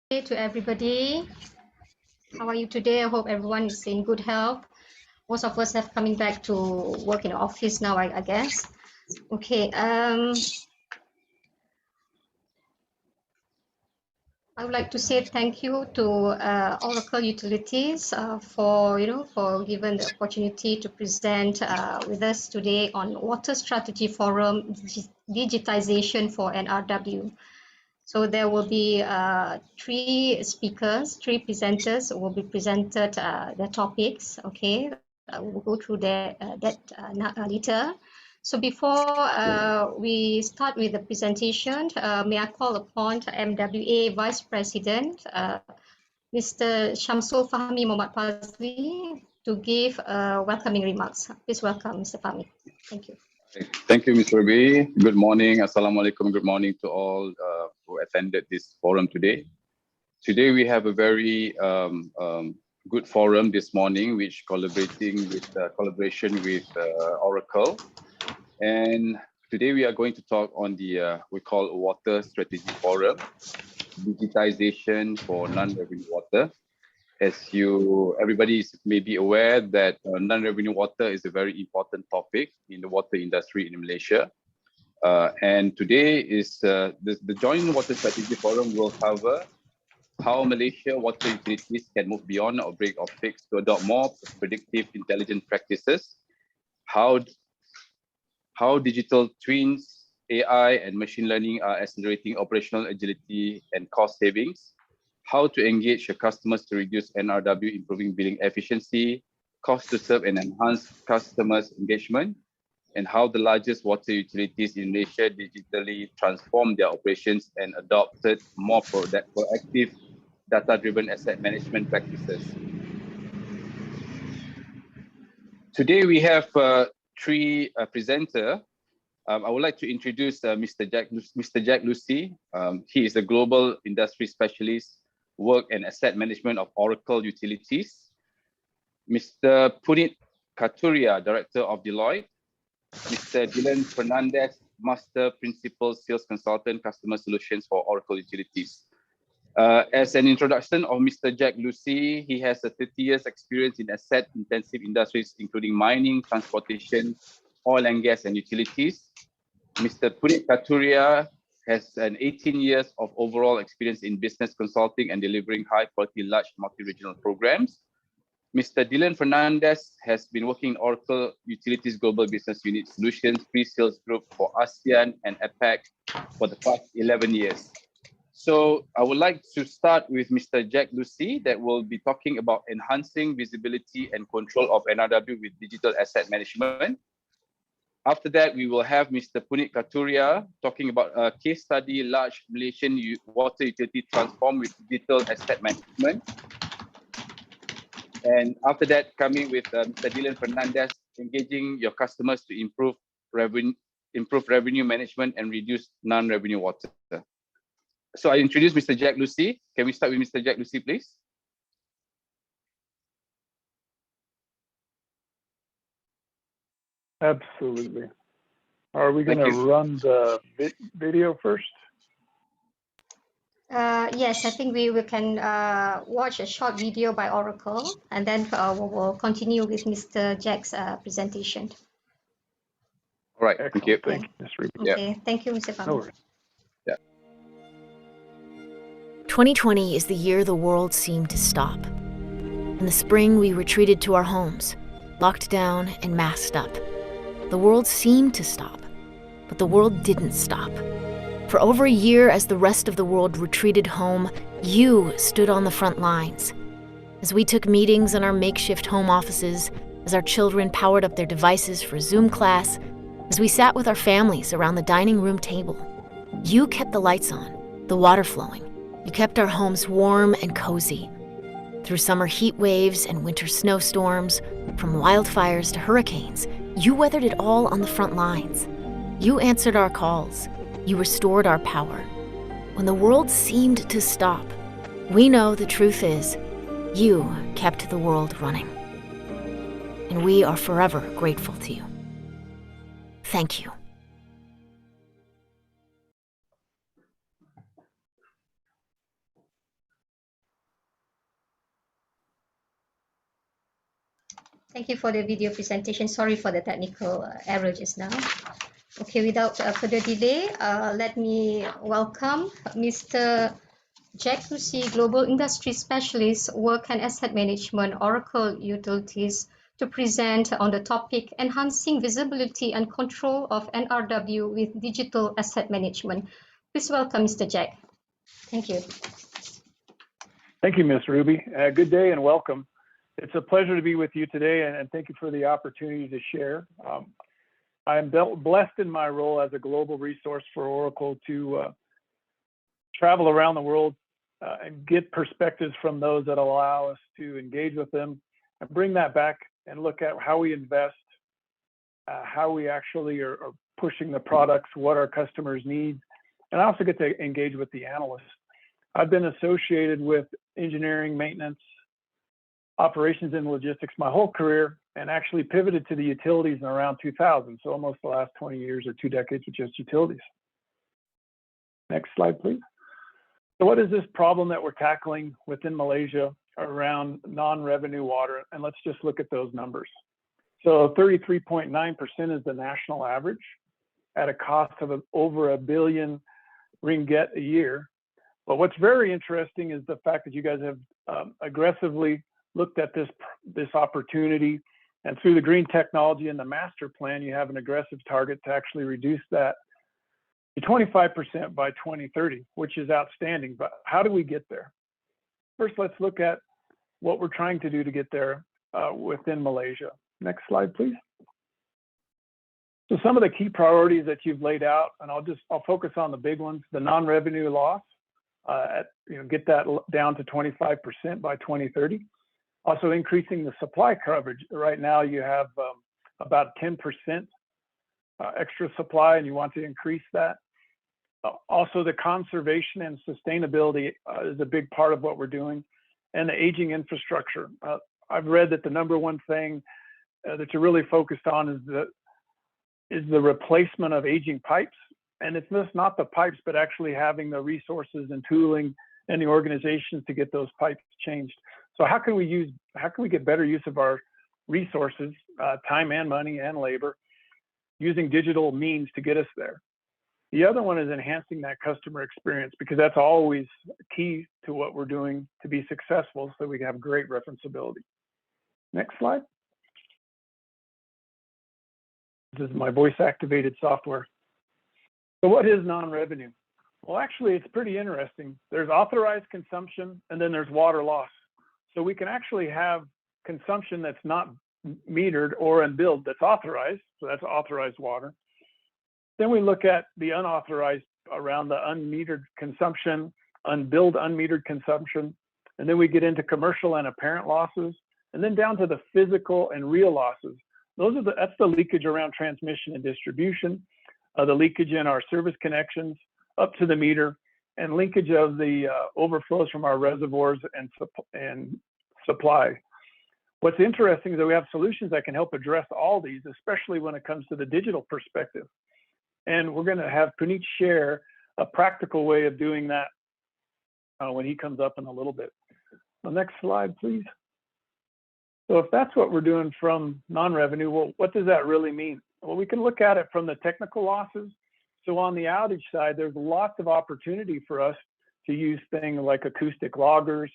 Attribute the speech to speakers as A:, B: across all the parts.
A: Hey to everybody. How are you today? I hope everyone is in good health. Most of us have coming back to work in the office now, I guess. Okay. I would like to say thank you to Oracle Utilities for given the opportunity to present with us today on Water Strategy Forum Digitization for NRW. So there will be three presenters will be presented their topics. Okay, we'll go through that later. So before we start with the presentation, may I call upon MWA Vice President, Mr. Shamsul Fahmi Mohammad Fazli, to give welcoming remarks. Please welcome, Mr. Fahmi. Thank you.
B: Thank you, Ms. Ruby. Good morning. Assalamu alaikum. Good morning to all who attended this forum today. Today we have a very good forum this morning, which collaboration with Oracle. And today we are going to talk on the we call Water Strategy Forum, Digitization for Non-Revenue Water. As everybody may be aware that non-revenue water is a very important topic in the water industry in Malaysia. And today is the Joint Water Strategy Forum will cover how Malaysia water utilities can move beyond outbreak or fix to adopt more predictive intelligent practices, how digital twins, AI and machine learning are accelerating operational agility and cost savings, how to engage your customers to reduce NRW, improving billing efficiency, cost to serve and enhance customers' engagement, and how the largest water utilities in Malaysia digitally transform their operations and adopted more proactive, data-driven asset management practices. Today we have three presenters. I would like to introduce Mr. Jack Lucy. He is a global industry specialist, work and asset management of Oracle Utilities. Mr. Punit Katuria, Director of Deloitte. Mr. Dylan Fernandez, Master Principal Sales Consultant, Customer Solutions for Oracle Utilities. As an introduction of Mr. Jack Lucy, he has a 30 years experience in asset-intensive industries, including mining, transportation, oil and gas, and utilities. Mr. Punit Katuria has an 18 years of overall experience in business consulting and delivering high-quality, large multi-regional programs. Mr. Dylan Fernandez has been working in Oracle Utilities Global Business Unit Solutions Pre-Sales Group for ASEAN and APAC for the past 11 years. So I would like to start with Mr. Jack Lucy that will be talking about enhancing visibility and control of NRW with digital asset management. After that, we will have Mr. Punit Katuria talking about a case study, large Malaysian water utility transform with digital asset management. And after that, coming with Mr. Dylan Fernandez, engaging your customers to improve revenue management and reduce non-revenue water. So I introduce Mr. Jack Lucy. Can we start with Mr. Jack Lucy, please?
C: Absolutely. Are we going to run the video first?
A: Yes, I think we can watch a short video by Oracle, and then we'll continue with Mr. Jack's presentation.
B: All right, thank you.
C: Thank you, Ms. Ruby.
A: Okay, thank you, Mr. Fahmi.
C: No worries.
D: 2020 is the year the world seemed to stop. In the spring, we retreated to our homes, locked down and masked up. The world seemed to stop, but the world didn't stop. For over a year, as the rest of the world retreated home, you stood on the front lines. As we took meetings in our makeshift home offices, as our children powered up their devices for Zoom class, as we sat with our families around the dining room table, you kept the lights on, the water flowing. You kept our homes warm and cozy. Through summer heat waves and winter snowstorms, from wildfires to hurricanes, you weathered it all on the front lines. You answered our calls. You restored our power. When the world seemed to stop, we know the truth is, you kept the world running. And we are forever grateful to you. Thank you.
A: Thank you for the video presentation. Sorry for the technical error just now. Okay, without further delay, let me welcome Mr. Jack Lucy, Global Industry Specialist, Work and Asset Management, Oracle Utilities, to present on the topic Enhancing Visibility and Control of NRW with Digital Asset Management. Please welcome Mr. Jack. Thank you.
C: Thank you, Ms. Ruby. Good day and welcome. It's a pleasure to be with you today, and thank you for the opportunity to share. I'm blessed in my role as a global resource for Oracle to travel around the world and get perspectives from those that allow us to engage with them and bring that back and look at how we invest, how we actually are pushing the products, what our customers need, and I also get to engage with the analysts. I've been associated with engineering, maintenance, operations, and logistics my whole career, and actually pivoted to the utilities in around 2000, so almost the last 20 years or 2 decades with just utilities. Next slide, please. So what is this problem that we're tackling within Malaysia around non-revenue water? And let's just look at those numbers. So 33.9% is the national average at a cost of over R1 billion a year. But what's very interesting is the fact that you guys have aggressively looked at this opportunity, and through the green technology and the master plan, you have an aggressive target to actually reduce that to 25% by 2030, which is outstanding. But how do we get there? First, let's look at what we're trying to do to get there within Malaysia. Next slide, please. So some of the key priorities that you've laid out, and I'll focus on the big ones: the non-revenue loss, get that down to 25% by 2030. Also increasing the supply coverage. Right now you have about 10% extra supply, and you want to increase that. Also, the conservation and sustainability is a big part of what we're doing, and the aging infrastructure. I've read that the #1 thing that you're really focused on is the replacement of aging pipes. And it's just not the pipes, but actually having the resources and tooling and the organizations to get those pipes changed. So how can we get better use of our resources, time and money and labor, using digital means to get us there? The other one is enhancing that customer experience, because that's always key to what we're doing to be successful, so we can have great referenceability. Next slide. This is my voice-activated software. So what is non-revenue? Well, actually, it's pretty interesting. There's authorized consumption, and then there's water loss. So we can actually have consumption that's not metered or unbilled that's authorized. So that's authorized water. Then we look at the unauthorized around the unmetered consumption, unbilled, unmetered consumption. And then we get into commercial and apparent losses, and then down to the physical and real losses. That's the leakage around transmission and distribution, the leakage in our service connections up to the meter, and linkage of the overflows from our reservoirs and supply. What's interesting is that we have solutions that can help address all these, especially when it comes to the digital perspective. And we're going to have Puneet share a practical way of doing that when he comes up in a little bit. The next slide, please. So if that's what we're doing from non-revenue, well, what does that really mean? Well, we can look at it from the technical losses. So on the outage side, there's lots of opportunity for us to use things like acoustic loggers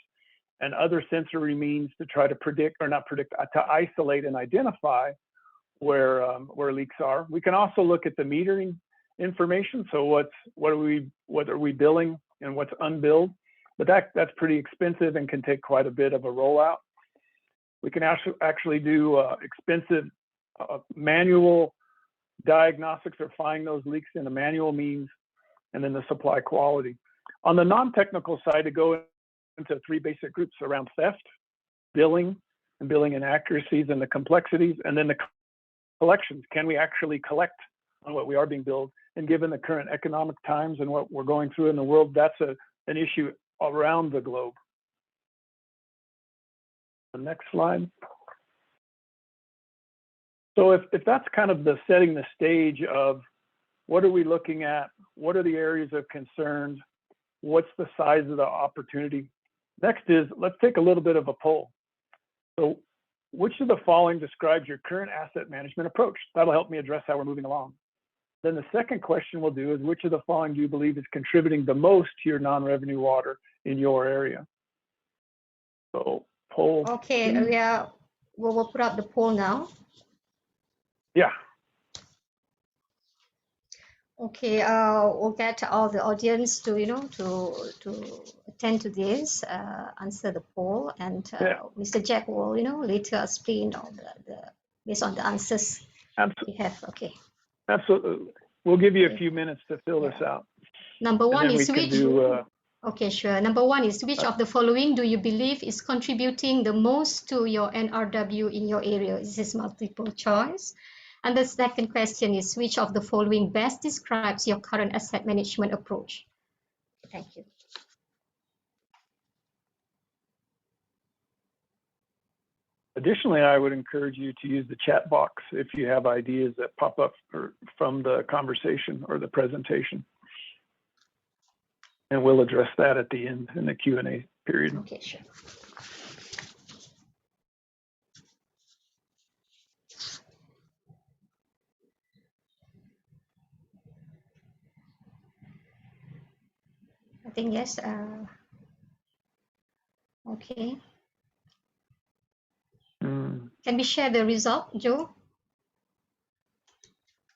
C: and other sensory means to try to predict, or not predict, to isolate and identify where leaks are. We can also look at the metering information. So what are we billing and what's unbilled? But that's pretty expensive and can take quite a bit of a rollout. We can actually do expensive manual diagnostics or find those leaks in the manual means, and then the supply quality. On the non-technical side, to go into 3 basic groups around theft, billing, and billing inaccuracies and the complexities, and then the collections. Can we actually collect on what we are being billed? And given the current economic times and what we're going through in the world, that's an issue around the globe. The next slide. So if that's kind of the setting the stage of what are we looking at, what are the areas of concern, what's the size of the opportunity. Next is, let's take a little bit of a poll. So which of the following describes your current asset management approach? That'll help me address how we're moving along. Then the second question we'll do is, which of the following do you believe is contributing the most to your non-revenue water in your area? So poll.
A: Okay, we'll put up the poll now.
C: Yeah.
A: Okay, we'll get all the audience to to attend to this, answer the poll, and Mr. Jack will later explain all the based on the answers we have. Okay.
C: Absolutely. We'll give you a few minutes to fill this out.
A: Number one is which?
C: Okay,
A: sure. Number one is which of the following do you believe is contributing the most to your NRW in your area? This is multiple choice. And the second question is which of the following best describes your current asset management approach? Thank you.
C: Additionally, I would encourage you to use the chat box if you have ideas that pop up from the conversation or the presentation. And we'll address that at the end in the Q&A period.
A: Okay, sure. I think yes. Okay. Can we share the result, Joe?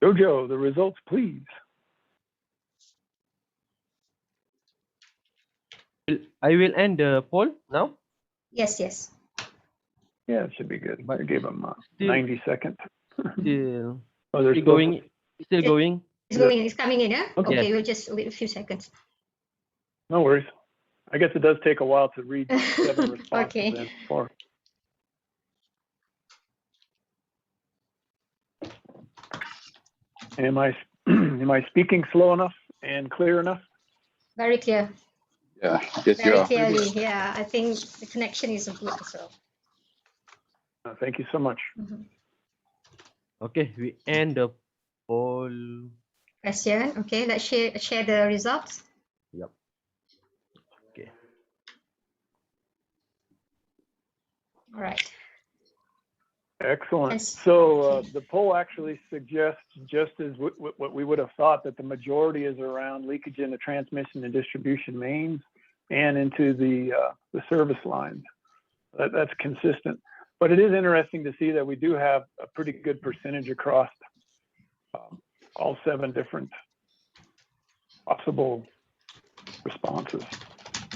C: Jojo, the results, please.
E: I will end the poll now.
A: Yes, yes.
C: Yeah, it should be good.
E: But
C: I gave them
E: still,
C: 90 seconds.
E: Still,
C: Oh, they're
E: still going. Still going.
A: It's going. It's coming in. Yeah.
C: Okay.
A: Okay. We'll just wait a few seconds.
C: No worries. I guess it does take a while to read 7 responses.
A: Okay.
C: Then, or... Am I speaking slow enough and clear enough?
A: Very clear.
B: Yeah, yes, you
A: Very
B: are.
A: clearly. Yeah, I think the connection is good as well.
C: Thank you so much.
E: Okay, we end the poll.
A: Question. Okay, let's share the results.
E: Yep. Okay.
A: All right.
C: Excellent.
A: Yes.
C: So the poll actually suggests, just as what we would have thought, that the majority is around leakage in the transmission and distribution mains and into the service lines. That's consistent. But it is interesting to see that we do have a pretty good percentage across all 7 different possible responses.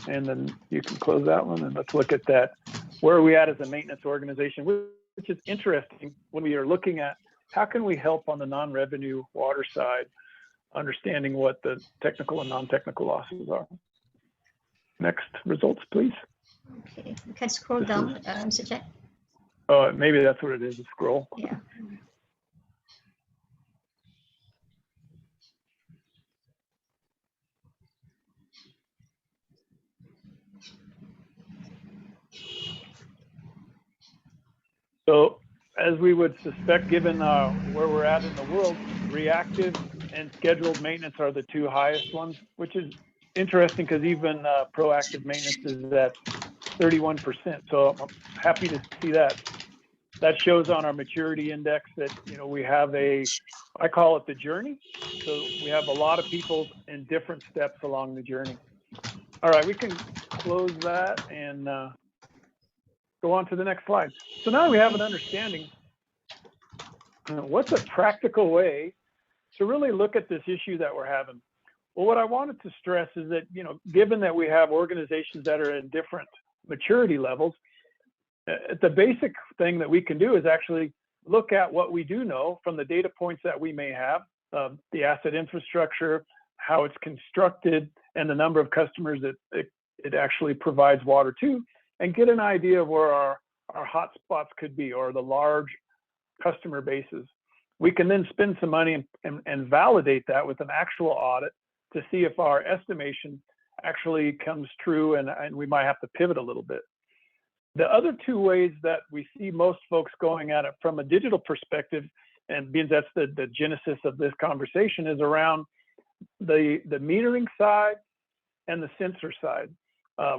C: And then you can close that one, and let's look at that. Where are we at as a maintenance organization? Which is interesting when we are looking at how can we help on the non-revenue water side, understanding what the technical and non-technical losses are. Next results, please.
A: Okay, you can scroll down, Mr. Jack.
C: Oh, maybe that's what it is, a scroll.
A: Yeah.
C: So as we would suspect, given where we're at in the world, reactive and scheduled maintenance are the 2 highest ones, which is interesting because even proactive maintenance is at 31%. So I'm happy to see that. That shows on our maturity index that, we have I call it the journey. So we have a lot of people in different steps along the journey. All right, we can close that and go on to the next slide. So now we have an understanding. What's a practical way to really look at this issue that we're having? Well, what I wanted to stress is that, given that we have organizations that are in different maturity levels, the basic thing that we can do is actually look at what we do know from the data points that we may have, the asset infrastructure, how it's constructed, and the number of customers that it actually provides water to, and get an idea of where our hot spots could be, or the large customer bases. We can then spend some money and validate that with an actual audit to see if our estimation actually comes true, and we might have to pivot a little bit. The other 2 ways that we see most folks going at it from a digital perspective, and being that's the genesis of this conversation, is around the metering side and the sensor side.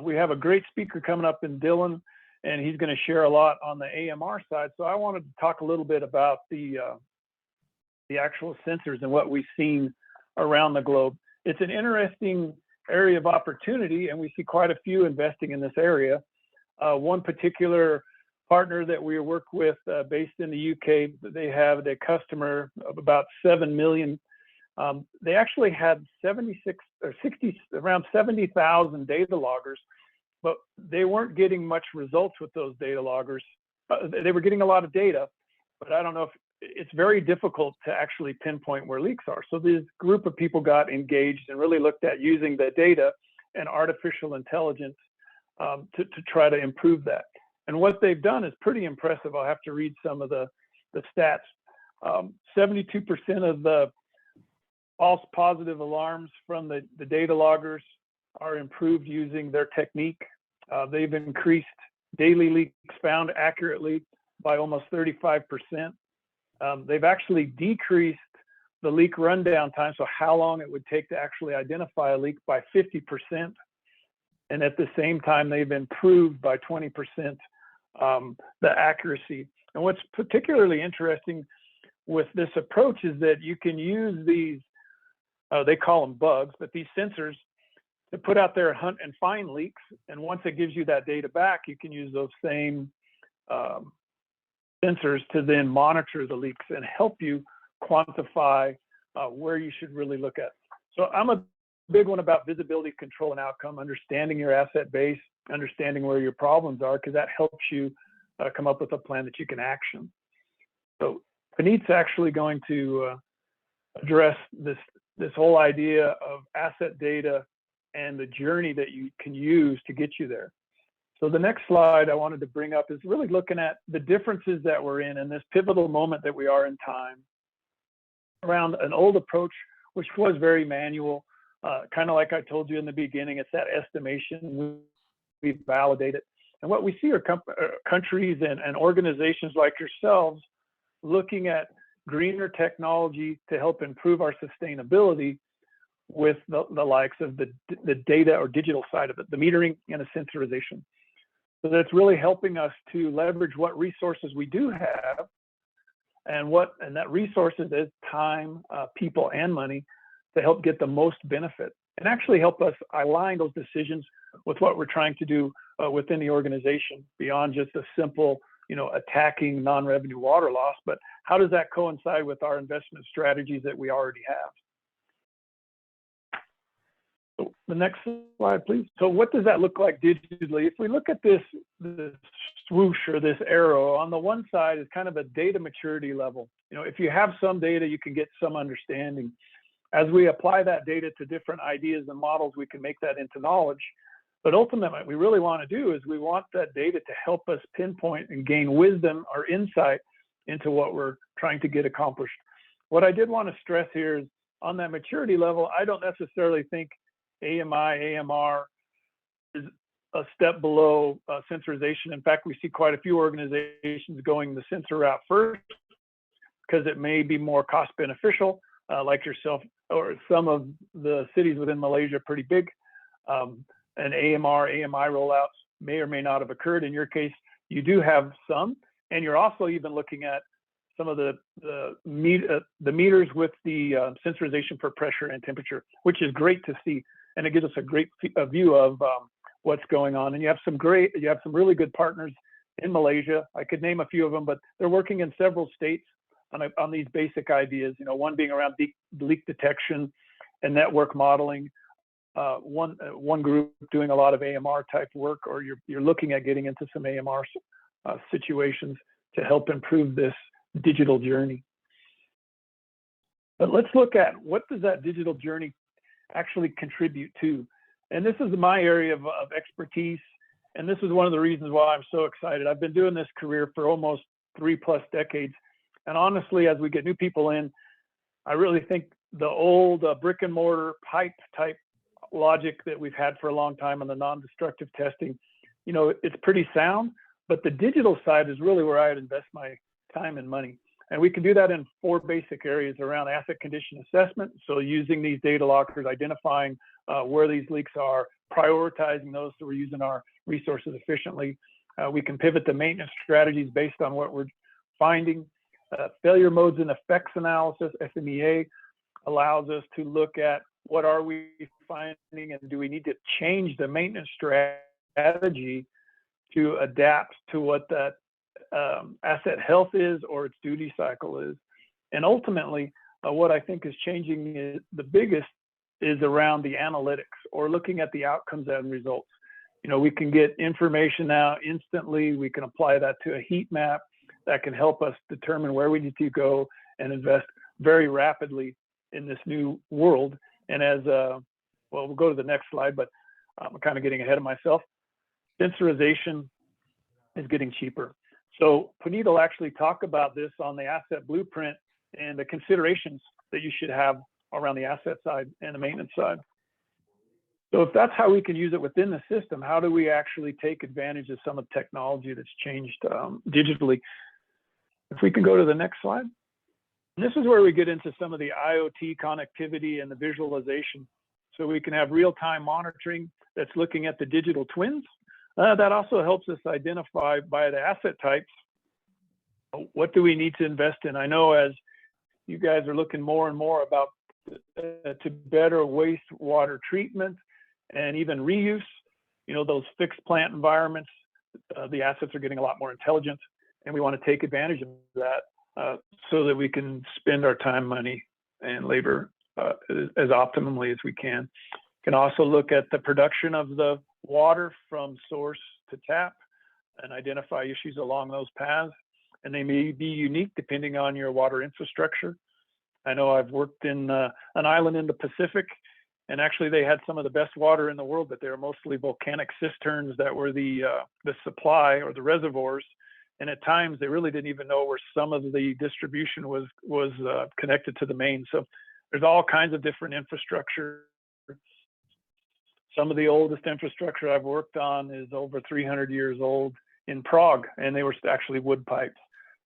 C: We have a great speaker coming up in Dylan, and he's going to share a lot on the AMR side. So I wanted to talk a little bit about the actual sensors and what we've seen around the globe. It's an interesting area of opportunity, and we see quite a few investing in this area. One particular partner that we work with based in the UK, they have a customer of about 7 million. They actually had 76 or 60, around 70,000 data loggers, but they weren't getting much results with those data loggers. They were getting a lot of data, but I don't know if it's very difficult to actually pinpoint where leaks are. So this group of people got engaged and really looked at using the data and artificial intelligence to try to improve that. And what they've done is pretty impressive. I'll have to read some of the stats. 72% of the false positive alarms from the data loggers are improved using their technique. They've increased daily leaks found accurately by almost 35%. They've actually decreased the leak rundown time, so how long it would take to actually identify a leak, by 50%. And at the same time, they've improved by 20% the accuracy. And what's particularly interesting with this approach is that you can use these, they call them bugs, but these sensors to put out there and hunt and find leaks. And once it gives you that data back, you can use those same sensors to then monitor the leaks and help you quantify where you should really look at. So I'm a big one about visibility, control, and outcome, understanding your asset base, understanding where your problems are, because that helps you come up with a plan that you can action. So Puneet's actually going to address this whole idea of asset data and the journey that you can use to get you there. So the next slide I wanted to bring up is really looking at the differences that we're in this pivotal moment that we are in time around an old approach, which was very manual. Kind of like I told you in the beginning, it's that estimation, we validate it. And what we see are countries and organizations like yourselves looking at greener technology to help improve our sustainability with the likes of the data or digital side of it, the metering and the sensorization. So that's really helping us to leverage what resources we do have, and that resources is time, people, and money to help get the most benefit and actually help us align those decisions with what we're trying to do within the organization beyond just a simple, attacking non-revenue water loss, but how does that coincide with our investment strategies that we already have? So the next slide, please. So what does that look like digitally? If we look at this swoosh or this arrow, on the one side is kind of a data maturity level. If you have some data, you can get some understanding. As we apply that data to different ideas and models, we can make that into knowledge. But ultimately, what we really want to do is we want that data to help us pinpoint and gain wisdom or insight into what we're trying to get accomplished. What I did want to stress here is on that maturity level, I don't necessarily think AMI, AMR is a step below sensorization. In fact, we see quite a few organizations going the sensor route first because it may be more cost beneficial, like yourself, or some of the cities within Malaysia are pretty big. And AMR, AMI rollouts may or may not have occurred. In your case, you do have some, and you're also even looking at some of the meters with the sensorization for pressure and temperature, which is great to see, and it gives us a great view of what's going on. And you have some really good partners in Malaysia. I could name a few of them, but they're working in several states on these basic ideas. One being around leak detection and network modeling. One group doing a lot of AMR type work, or you're looking at getting into some AMR situations to help improve this digital journey. But let's look at what does that digital journey actually contribute to. And this is my area of expertise, and this is one of the reasons why I'm so excited. I've been doing this career for almost 3+ decades, and honestly, as we get new people in, I really think the old brick and mortar pipe type logic that we've had for a long time on the non-destructive testing, it's pretty sound, but the digital side is really where I'd invest my time and money. And we can do that in 4 basic areas around asset condition assessment. So using these data lockers, identifying where these leaks are, prioritizing those so we're using our resources efficiently. We can pivot the maintenance strategies based on what we're finding. Failure modes and effects analysis, FMEA, allows us to look at what are we finding and do we need to change the maintenance strategy to adapt to what that asset health is or its duty cycle is. And ultimately, what I think is changing is the biggest is around the analytics or looking at the outcomes and results. You know, we can get information now instantly. We can apply that to a heat map that can help us determine where we need to go and invest very rapidly in this new world. And as, well, we'll go to the next slide, but I'm kind of getting ahead of myself. Sensorization is getting cheaper. So Puneet will actually talk about this on the asset blueprint and the considerations that you should have around the asset side and the maintenance side. So if that's how we can use it within the system, how do we actually take advantage of some of the technology that's changed digitally? If we can go to the next slide. And this is where we get into some of the IoT connectivity and the visualization. So we can have real-time monitoring that's looking at the digital twins. That also helps us identify by the asset types, what do we need to invest in? I know as you guys are looking more and more about to better wastewater treatment and even reuse, you know, those fixed plant environments, the assets are getting a lot more intelligent, and we want to take advantage of that so that we can spend our time, money, and labor as optimally as we can. Can also look at the production of the water from source to tap and identify issues along those paths. And they may be unique depending on your water infrastructure. I know I've worked in an island in the Pacific, and actually they had some of the best water in the world, but they were mostly volcanic cisterns that were the supply or the reservoirs. And at times they really didn't even know where some of the distribution was connected to the main. So there's all kinds of different infrastructure. Some of the oldest infrastructure I've worked on is over 300 years old in Prague, and they were actually wood pipes.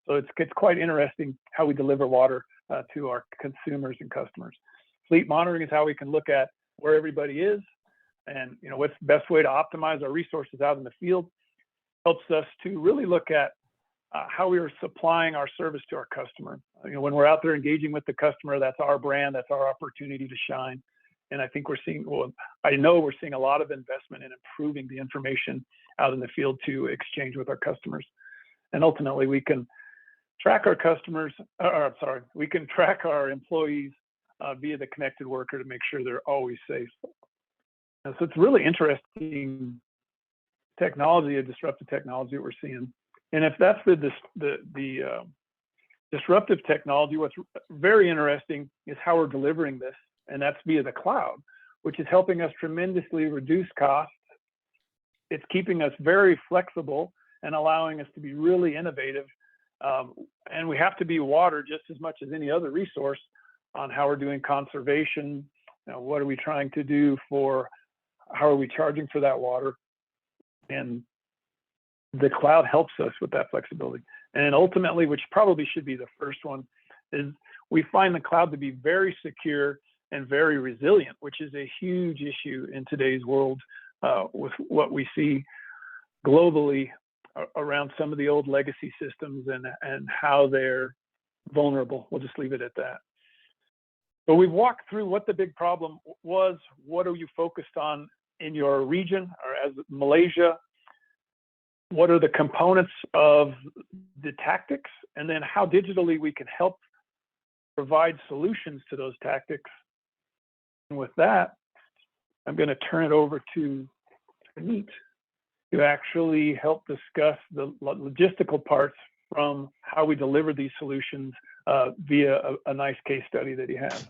C: So it's quite interesting how we deliver water to our consumers and customers. Fleet monitoring is how we can look at where everybody is and, you know, what's the best way to optimize our resources out in the field. Helps us to really look at how we are supplying our service to our customer. You know, when we're out there engaging with the customer, that's our brand, that's our opportunity to shine. And I think we're seeing, well, I know we're seeing a lot of investment in improving the information out in the field to exchange with our customers. And ultimately we can track our customers, we can track our employees via the connected worker to make sure they're always safe. And so it's really interesting technology, a disruptive technology that we're seeing. And if that's the disruptive technology, what's very interesting is how we're delivering this, and that's via the cloud, which is helping us tremendously reduce costs. It's keeping us very flexible and allowing us to be really innovative. And we have to be water just as much as any other resource on how we're doing conservation. You know, what are we trying to do for, how are we charging for that water? And the cloud helps us with that flexibility. And ultimately, which probably should be the first one, is we find the cloud to be very secure and very resilient, which is a huge issue in today's world with what we see globally around some of the old legacy systems and how they're vulnerable. We'll just leave it at that. But we've walked through what the big problem was. What are you focused on in your region or as Malaysia? What are the components of the tactics? And then how digitally we can help provide solutions to those tactics. And with that, I'm going to turn it over to Puneet to actually help discuss the logistical parts from how we deliver these solutions via a nice case study that he has.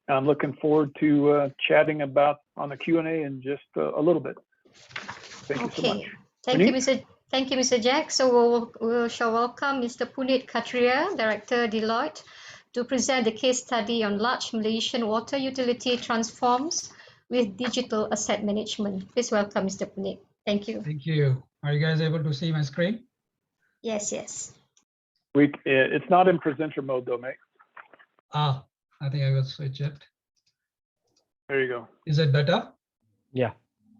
C: I'm looking forward to chatting about on the Q&A in just a little bit. Thank you so much.
A: Thank you, Mr. Jack. So we shall welcome Mr. Puneet Katria, Director, Deloitte, to present the case study on large Malaysian water utility transforms with digital asset management. Please welcome Mr. Puneet. Thank you.
F: Thank you. Are you guys able to see my screen?
A: Yes, yes.
C: It's not in presenter mode though, mate.
F: I think I will switch it.
C: There you go.
F: Is it better?
E: Yeah.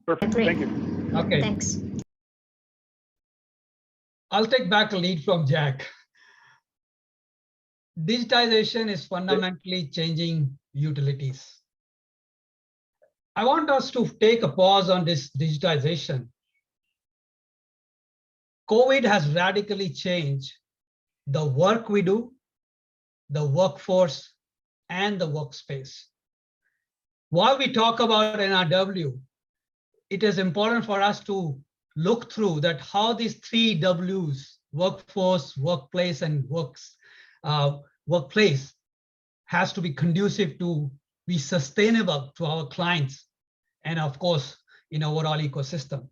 C: Perfect.
A: Great.
C: Thank you.
F: Okay.
A: Thanks.
F: I'll take back a lead from Jack. Digitization is fundamentally changing utilities. I want us to take a pause on this digitization. COVID has radically changed the work we do, the workforce, and the workspace. While we talk about NRW, it is important for us to look through that how these three Ws, workforce, workplace, and workplace, has to be conducive to be sustainable to our clients and, of course, in overall ecosystem.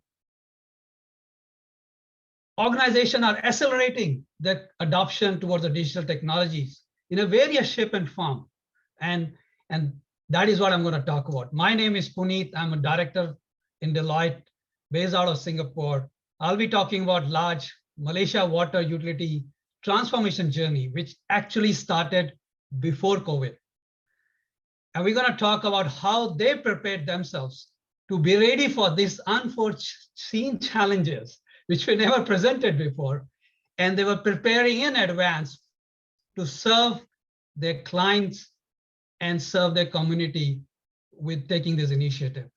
F: Organizations are accelerating the adoption towards the digital technologies in a various shape and form. And that is what I'm going to talk about. My name is Puneet. I'm a director in Deloitte, based out of Singapore. I'll be talking about large Malaysia water utility transformation journey, which actually started before COVID. And we're going to talk about how they prepared themselves to be ready for these unforeseen challenges, which were never presented before. And they were preparing in advance to serve their clients and serve their community with taking this initiative.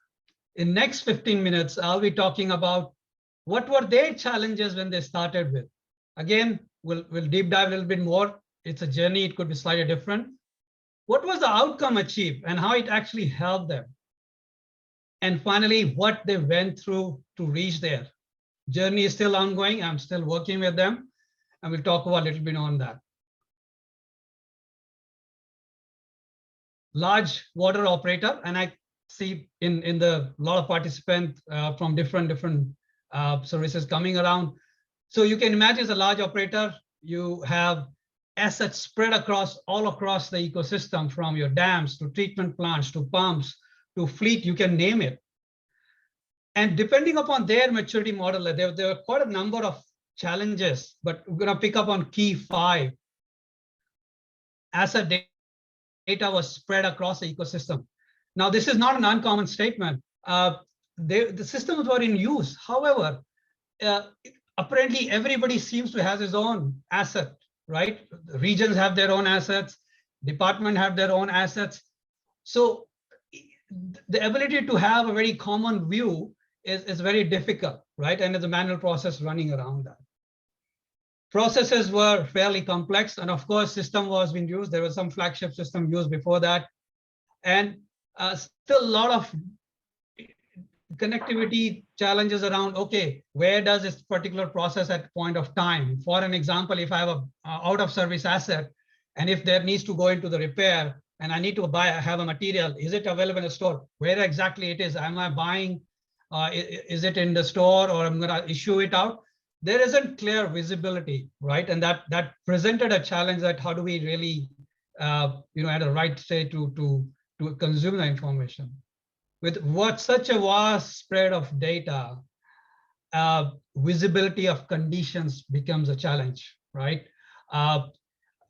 F: In next 15 minutes, I'll be talking about what were their challenges when they started with. Again, we'll deep dive a little bit more. It's a journey, it could be slightly different. What was the outcome achieved and how it actually helped them? And finally, what they went through to reach there. Journey is still ongoing. I'm still working with them, and we'll talk about a little bit on that. Large water operator, and I see in the lot of participants from different services coming around. So you can imagine as a large operator, you have assets spread all across the ecosystem, from your dams to treatment plants to pumps to fleet, you can name it. And depending upon their maturity model, there are quite a number of challenges, but we're going to pick up on key 5. Asset data was spread across the ecosystem. Now, this is not an uncommon statement. The systems were in use. However, apparently everybody seems to have his own asset, right? The regions have their own assets, department have their own assets. So the ability to have a very common view is very difficult, right? And there's a manual process running around that. Processes were fairly complex, and of course, system was being used. There was some flagship system used before that, and still a lot of connectivity challenges around, okay, where does this particular process at point of time? For an example, if I have a out of service asset, and if there needs to go into the repair, and I need to have a material, is it available in the store? Where exactly it is? Am I buying? Is it in the store, or I'm going to issue it out? There isn't clear visibility, right? And that presented a challenge that how do we really, at a right state to consume the information. With such a vast spread of data, visibility of conditions becomes a challenge, right?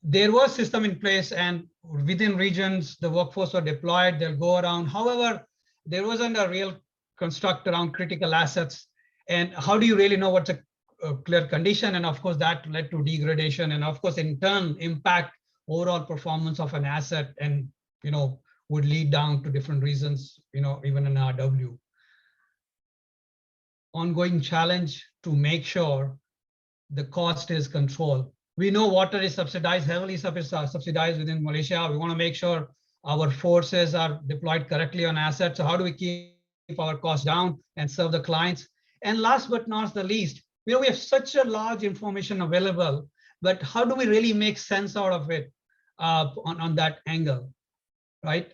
F: There was system in place, and within regions, the workforce were deployed, they'll go around. However, there wasn't a real construct around critical assets. And how do you really know what's a clear condition? And of course, that led to degradation, and of course, in turn, impact overall performance of an asset, and would lead down to different reasons, even in NRW. Ongoing challenge to make sure the cost is controlled. We know water is subsidized, heavily subsidized within Malaysia. We want to make sure our forces are deployed correctly on assets. So how do we keep our costs down and serve the clients? And last but not the least, we have such a large information available, but how do we really make sense out of it on that angle, right?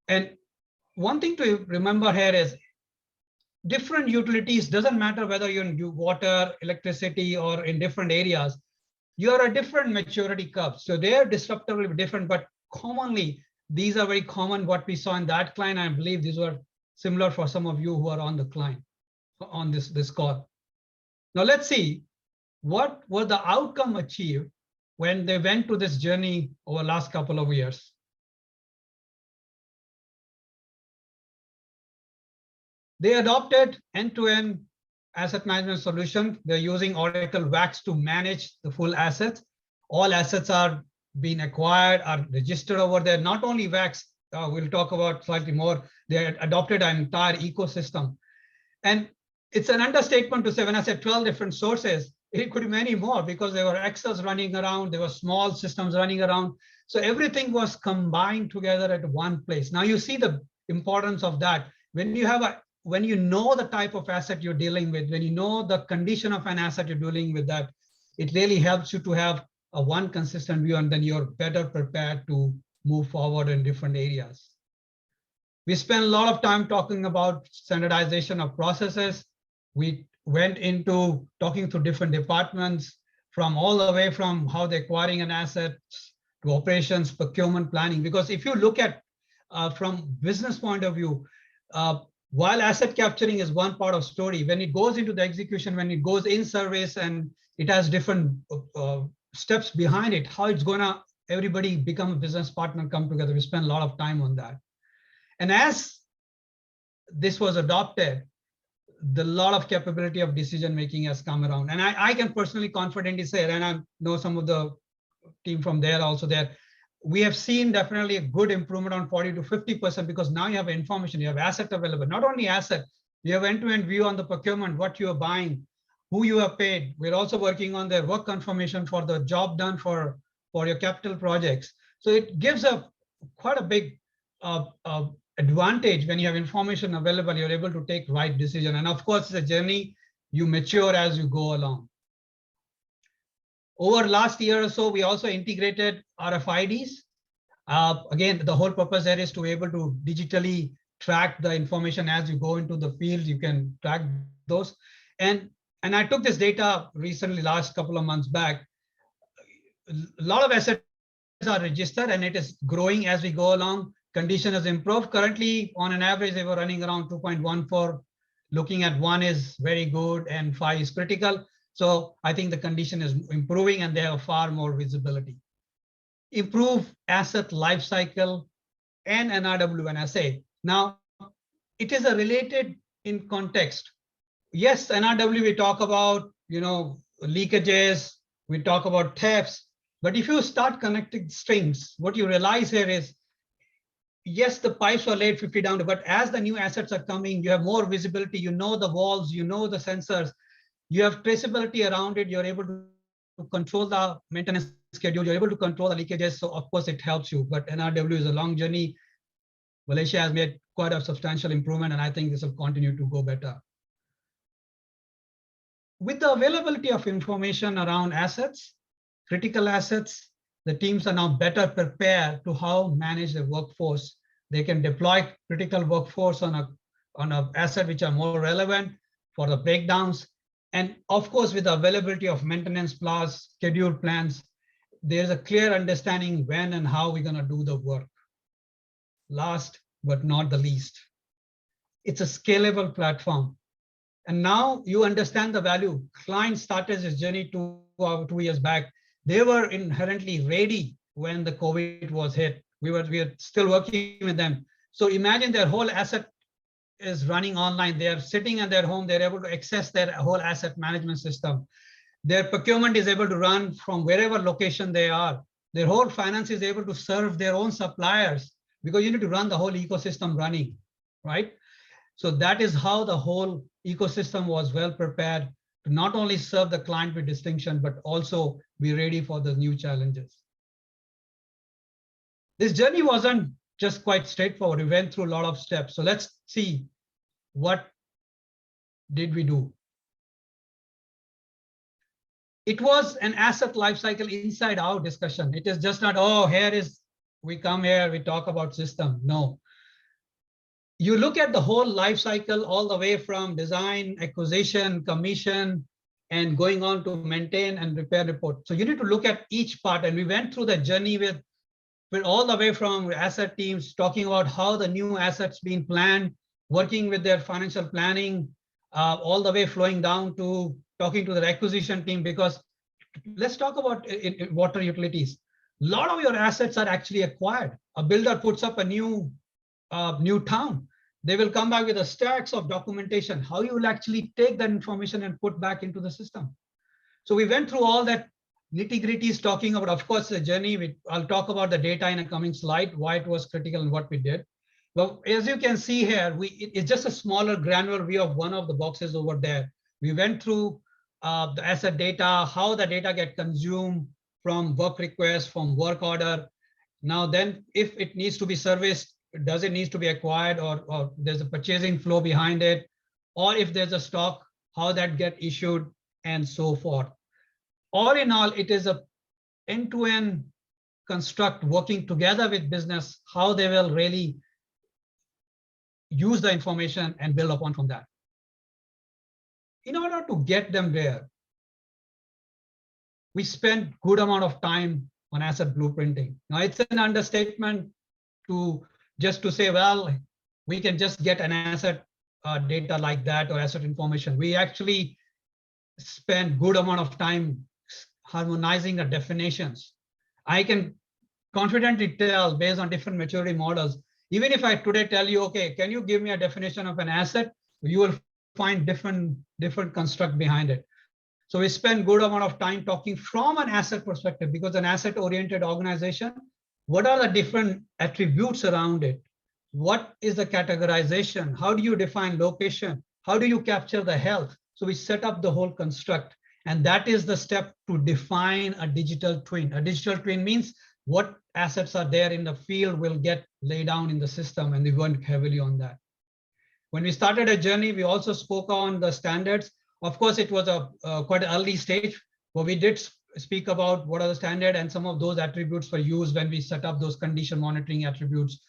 F: And one thing to remember here is different utilities, doesn't matter whether you're in water, electricity, or in different areas, you are a different maturity curve. So they are disruptively different, but commonly, these are very common what we saw in that client. I believe these were similar for some of you who are on the client, on this call. Now let's see what was the outcome achieved when they went to this journey over the last couple of years. They adopted end-to-end asset management solution. They're using Oracle WAX to manage the full assets. All assets are being acquired, are registered over there. Not only WAX, we'll talk about slightly more. They adopted an entire ecosystem. And it's an understatement to say, when I said 12 different sources, it could be many more, because there were Excels running around, there were small systems running around. So everything was combined together at one place. Now you see the importance of that. When you know the type of asset you're dealing with, when you know the condition of an asset you're dealing with, that it really helps you to have a one consistent view, and then you're better prepared to move forward in different areas. We spent a lot of time talking about standardization of processes. We went into talking to different departments, from all the way from how they're acquiring an asset to operations, procurement, planning. Because if you look at from business point of view, while asset capturing is one part of story, when it goes into the execution, when it goes in service, and it has different steps behind it, how it's gonna everybody become a business partner, come together. We spend a lot of time on that. And as this was adopted, the lot of capability of decision making has come around. And I can personally confidently say, and I know some of the team from there also, there, we have seen definitely a good improvement on 40 to 50%, because now you have information, you have asset available. Not only asset, you have end-to-end view on the procurement, what you are buying, who you have paid. We're also working on their work confirmation for the job done for your capital projects. So it gives quite a big advantage. When you have information available, you're able to take right decision. And of course, it's a journey. You mature as you go along. Over last year or so, we also integrated RFIDs. Again, the whole purpose there is to be able to digitally track the information as you go into the field. You can track those. And I took this data recently, last couple of months back. A lot of assets are registered, and it is growing as we go along. Condition has improved. Currently, on an average, they were running around 2.14. Looking at 1 is very good and 5 is critical. So I think the condition is improving, and they have far more visibility. Improve asset lifecycle and NRW, when I say. Now, it is a related in context. Yes, NRW, we talk about, leakages, we talk about thefts, but if you start connecting strings, what you realize here is, yes, the pipes were laid 50 down, but as the new assets are coming, you have more visibility, you know the walls, you know the sensors, you have traceability around it, you're able to control the maintenance schedule, you're able to control the leakages, so of course it helps you. But NRW is a long journey. Malaysia has made quite a substantial improvement, and I think this will continue to go better. With the availability of information around assets, critical assets, the teams are now better prepared to how manage the workforce. They can deploy critical workforce on a asset which are more relevant for the breakdowns. And of course, with the availability of maintenance plans, schedule plans, there's a clear understanding when and how we're going to do the work. Last but not the least, it's a scalable platform. And now you understand the value. Clients started this journey 2 years back. They were inherently ready when the COVID was hit. We are still working with them. So imagine their whole asset is running online. They are sitting at their home. They're able to access their whole asset management system. Their procurement is able to run from wherever location they are. Their whole finance is able to serve their own suppliers, because you need to run the whole ecosystem running, right? So that is how the whole ecosystem was well prepared to not only serve the client with distinction, but also be ready for the new challenges. This journey wasn't just quite straightforward. We went through a lot of steps. So let's see, what did we do? It was an asset lifecycle inside out discussion. It is just not, oh, we come here, we talk about system. No. You look at the whole life cycle all the way from design, acquisition, commission, and going on to maintain and repair report. So you need to look at each part. And we went through the journey with all the way from asset teams talking about how the new assets being planned, working with their financial planning, all the way flowing down to talking to the acquisition team. Because let's talk about water utilities. A lot of your assets are actually acquired. A builder puts up a new town. they will come back with a stacks of documentation, how you will actually take that information and put back into the system. So we went through all that nitty-gritties talking about, of course, the journey. I'll talk about the data in a coming slide, why it was critical and what we did. Well, as you can see here, it's just a smaller granular view of one of the boxes over there. We went through the asset data, how the data get consumed from work request, from work order. Now then, if it needs to be serviced, does it need to be acquired, or there's a purchasing flow behind it, or if there's a stock, how that get issued, and so forth. All in all, it is a end-to-end construct working together with business, how they will really use the information and build upon from that. In order to get them there, we spent good amount of time on asset blueprinting. Now it's an understatement to just to say, well, we can just get an asset data like that or asset information. We actually spend good amount of time harmonizing the definitions. I can confidently tell based on different maturity models, even if I today tell you, okay, can you give me a definition of an asset? You will find different construct behind it. So we spend good amount of time talking from an asset perspective, because an asset-oriented organization, what are the different attributes around it? What is the categorization? How do you define location? How do you capture the health? So we set up the whole construct, and that is the step to define a digital twin. A digital twin means what assets are there in the field will get laid down in the system, and we went heavily on that. When we started a journey, we also spoke on the standards. Of course, it was a quite early stage, but we did speak about what are the standard, and some of those attributes were used when we set up those condition monitoring attributes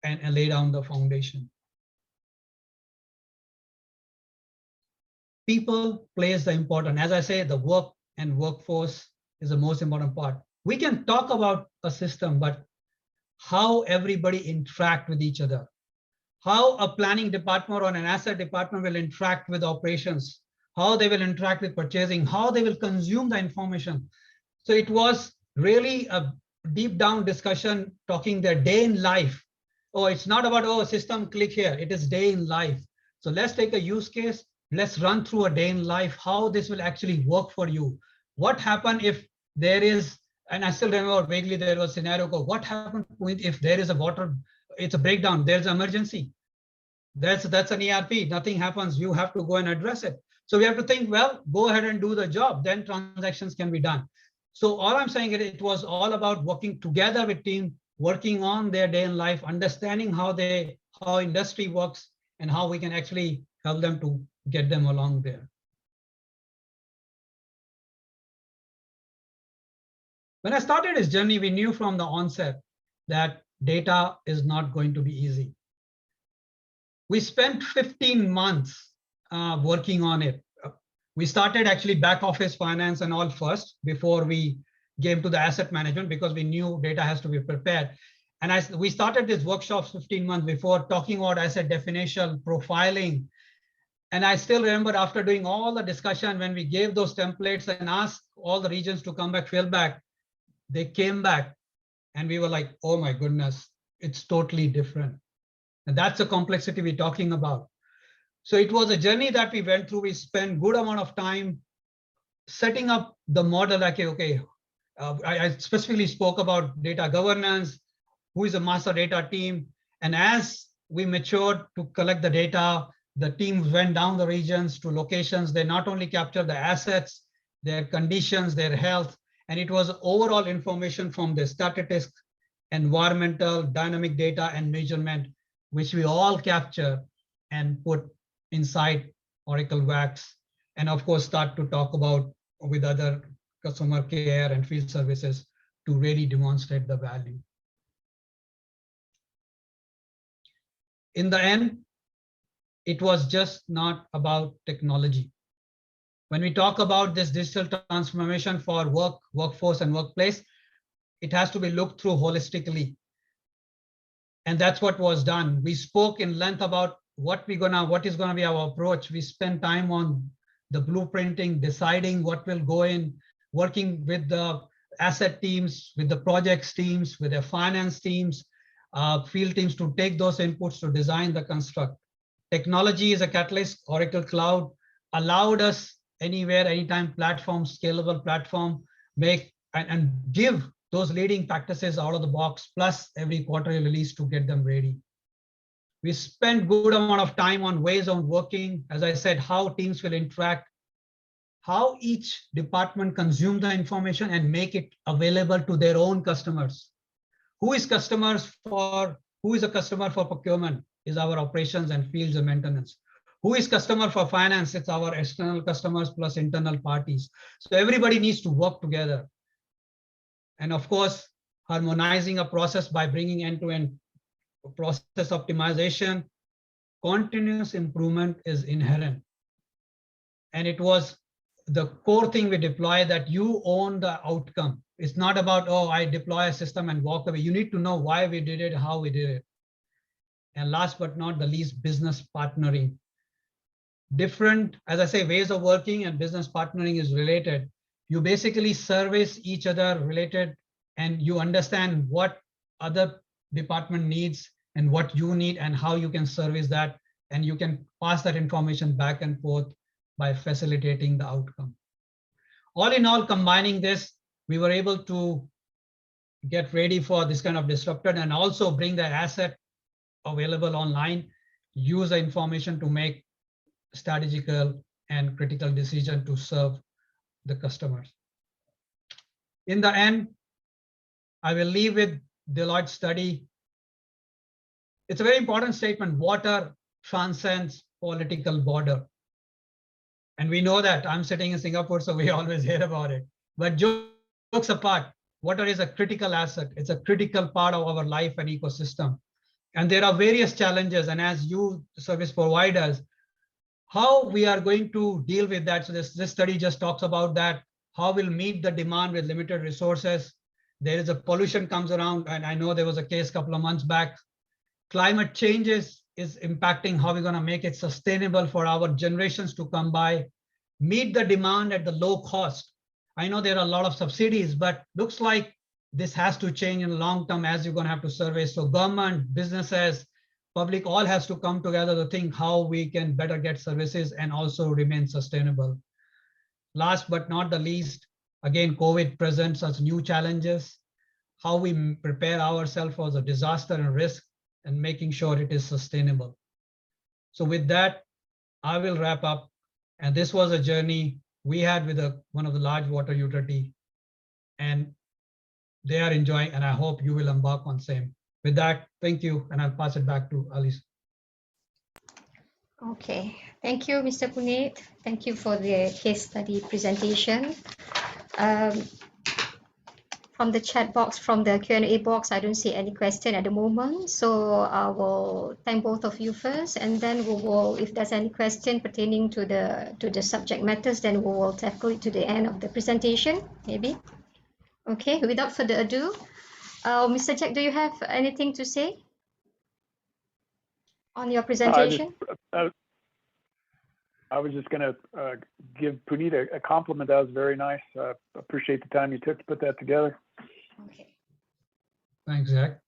F: and lay down the foundation. People plays the important, as I say, the work and workforce is the most important part. We can talk about a system, but how everybody interact with each other, how a planning department or an asset department will interact with operations, how they will interact with purchasing, how they will consume the information. So it was really a deep down discussion talking their day in life. Oh, it's not about, oh, system click here. It is day in life. So let's take a use case. Let's run through a day in life, how this will actually work for you. What happened if there is, and I still remember vaguely there was a scenario called, what happened if there is a water, it's a breakdown, there's an emergency. That's an ERP, nothing happens, you have to go and address it. So we have to think, well, go ahead and do the job, then transactions can be done. So all I'm saying is it was all about working together with team, working on their day in life, understanding how industry works and how we can actually help them to get them along there. When I started this journey, we knew from the onset that data is not going to be easy. We spent 15 months working on it. We started actually back office finance and all first before we came to the asset management, because we knew data has to be prepared. And we started these workshops 15 months before, talking about asset definition, profiling. And I still remember after doing all the discussion, when we gave those templates and asked all the regions to come back, fill back, they came back and we were like, oh my goodness, it's totally different. And that's the complexity we're talking about. So it was a journey that we went through. We spent good amount of time setting up the model. I specifically spoke about data governance, who is a master data team. And as we matured to collect the data, the teams went down the regions to locations. They not only captured the assets, their conditions, their health, and it was overall information from the statistics, environmental, dynamic data, and measurement, which we all capture and put inside Oracle WAX, and of course start to talk about with other customer care and field services to really demonstrate the value. In the end, it was just not about technology. When we talk about this digital transformation for work, workforce, and workplace, it has to be looked through holistically. And that's what was done. We spoke in length about what is gonna be our approach. We spent time on the blueprinting, deciding what will go in, working with the asset teams, with the projects teams, with the finance teams, field teams to take those inputs to design the construct. Technology is a catalyst. Oracle Cloud allowed us anywhere, anytime platform, scalable platform, make and give those leading practices out of the box, plus every quarterly release to get them ready. We spent good amount of time on ways of working, as I said, how teams will interact, how each department consume the information and make it available to their own customers. Who is a customer for procurement? Is our operations and fields and maintenance. Who is customer for finance? It's our external customers plus internal parties. So everybody needs to work together. And of course, harmonizing a process by bringing end-to-end process optimization, continuous improvement is inherent. And it was the core thing we deploy, that you own the outcome. It's not about, oh, I deploy a system and walk away. You need to know why we did it, how we did it. And last but not the least, business partnering. Different, as I say, ways of working and business partnering is related. You basically service each other related, and you understand what other department needs and what you need and how you can service that. And you can pass that information back and forth by facilitating the outcome. All in all, combining this, we were able to get ready for this kind of disruptor and also bring the asset available online, use the information to make strategical and critical decision to serve the customers. In the end, I will leave with Deloitte study. It's a very important statement. Water transcends political border. And we know that. I'm sitting in Singapore, so we always hear about it. But jokes apart, water is a critical asset. It's a critical part of our life and ecosystem. And there are various challenges. And as you service providers, how we are going to deal with that. So this study just talks about that, how we'll meet the demand with limited resources. There is a pollution comes around, and I know there was a case a couple of months back. Climate changes is impacting how we're going to make it sustainable for our generations to come by, meet the demand at the low cost. I know there are a lot of subsidies, but looks like this has to change in the long term as you're going to have to survey. So government, businesses, public all has to come together to think how we can better get services and also remain sustainable. Last but not the least, again, COVID presents us new challenges, how we prepare ourselves for the disaster and risk and making sure it is sustainable. So with that, I will wrap up. And this was a journey we had with one of the large water utility, and they are enjoying, and I hope you will embark on same. With that, thank you, and I'll pass it back to Alice.
A: Okay, thank you, Mr. Puneet. Thank you for the case study presentation. From the chat box, from the Q&A box, I don't see any question at the moment. So I will thank both of you first, and then we will, if there's any question pertaining to the subject matters, then we will tackle it to the end of the presentation, maybe. Okay, without further ado, Mr. Jack, do you have anything to say on your presentation?
C: I was just going to give Puneet a compliment. That was very nice. Appreciate the time you took to put that together.
A: Okay.
F: Thanks, Zach.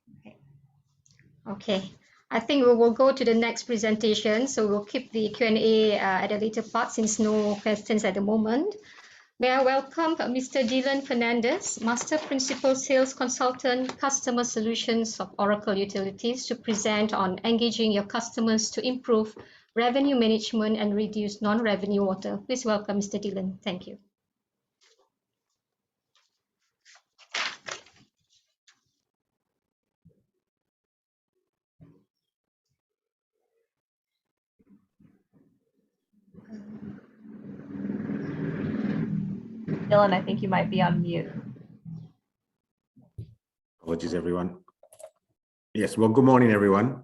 A: Okay. I think we will go to the next presentation. So we'll keep the Q&A at a later part since no questions at the moment. May I welcome Mr. Dylan Fernandez, Master Principal Sales Consultant, Customer Solutions of Oracle Utilities, to present on engaging your customers to improve revenue management and reduce non-revenue water. Please welcome Mr. Dylan. Thank you.
G: Dylan, I think you might be on mute.
H: Apologies, everyone. Yes, well, good morning, everyone.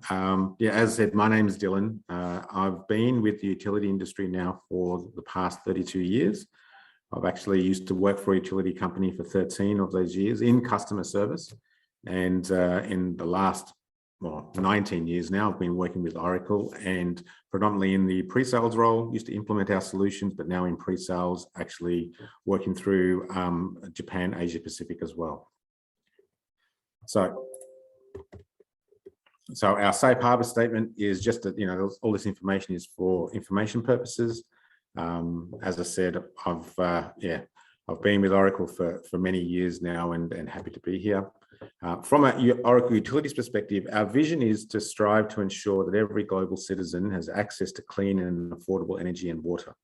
H: Yeah, as said, my name is Dylan. I've been with the utility industry now for the past 32 years. I've actually used to work for a utility company for 13 of those years in customer service. And in the last, 19 years now, I've been working with Oracle and predominantly in the pre-sales role, used to implement our solutions, but now in pre-sales, actually working through Japan, Asia Pacific as well. So So our safe harbor statement is just that, you know, all this information is for information purposes. As I said, I've been with Oracle for many years now and happy to be here. From an Oracle Utilities perspective, our vision is to strive to ensure that every global citizen has access to clean and affordable energy and water.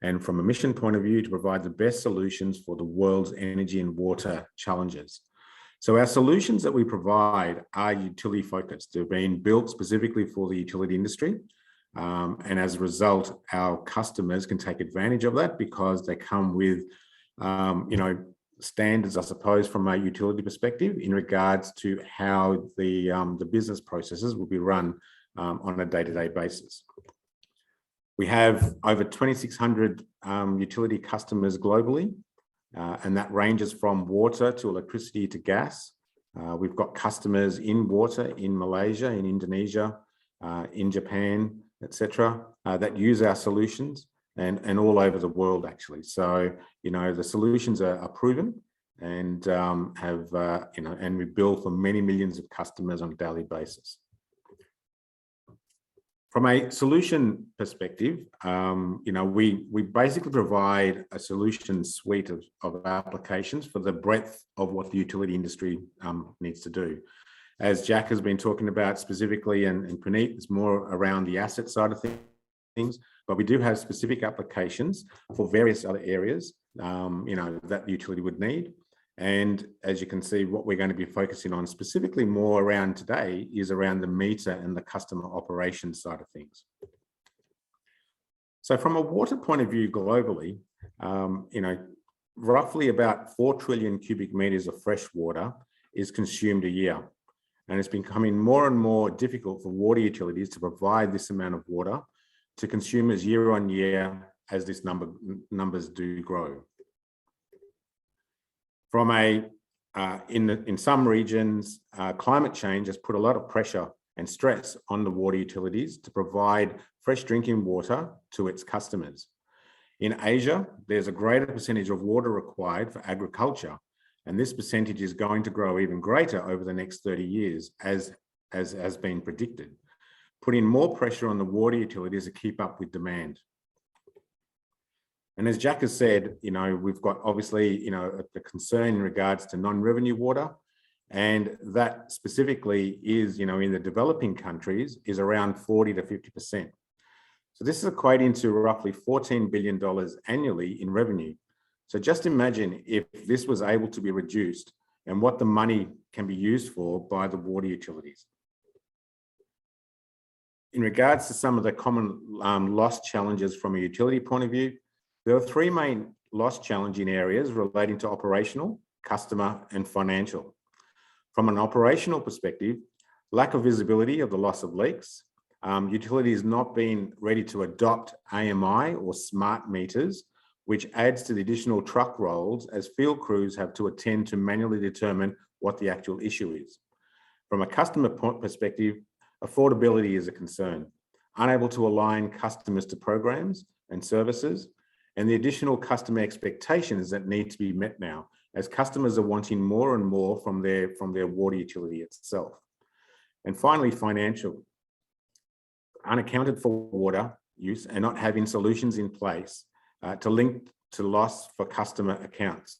H: And from a mission point of view, to provide the best solutions for the world's energy and water challenges. So our solutions that we provide are utility focused. They're being built specifically for the utility industry. And as a result, our customers can take advantage of that because they come with, you know, standards, I suppose, from a utility perspective in regards to how the business processes will be run on a day-to-day basis. We have over 2,600 utility customers globally, and that ranges from water to electricity to gas. We've got customers in water in Malaysia, in Indonesia, in Japan, etc., that use our solutions and all over the world, actually. So, you know, the solutions are proven and have, you know, and we build for many millions of customers on a daily basis. From a solution perspective, you know, we basically provide a solution suite of applications for the breadth of what the utility industry needs to do. As Jack has been talking about specifically, and Puneet is more around the asset side of things, but we do have specific applications for various other areas, you know, that the utility would need. And as you can see, what we're going to be focusing on specifically more around today is around the meter and the customer operations side of things. So from a water point of view globally, you know, roughly about 4 trillion cubic meters of fresh water is consumed a year. And it's becoming more and more difficult for water utilities to provide this amount of water to consumers year on year as this numbers do grow. From a, in some regions, climate change has put a lot of pressure and stress on the water utilities to provide fresh drinking water to its customers. In Asia, there's a greater percentage of water required for agriculture, and this percentage is going to grow even greater over the next 30 years, as has been predicted, putting more pressure on the water utilities to keep up with demand. And as Jack has said, you know, we've got obviously, you know, the concern in regards to non-revenue water, and that specifically is, you know, in the developing countries is around 40 to 50%. So this is equating to roughly $14 billion annually in revenue. So just imagine if this was able to be reduced and what the money can be used for by the water utilities. In regards to some of the common loss challenges from a utility point of view, there are 3 main loss challenging areas relating to operational, customer, and financial. From an operational perspective, lack of visibility of the loss of leaks, utilities not being ready to adopt AMI or smart meters, which adds to the additional truck rolls as field crews have to attend to manually determine what the actual issue is. From a customer perspective, affordability is a concern. Unable to align customers to programs and services, and the additional customer expectations that need to be met now, as customers are wanting more and more from their water utility itself. And finally, financial. Unaccounted for water use and not having solutions in place to link to loss for customer accounts.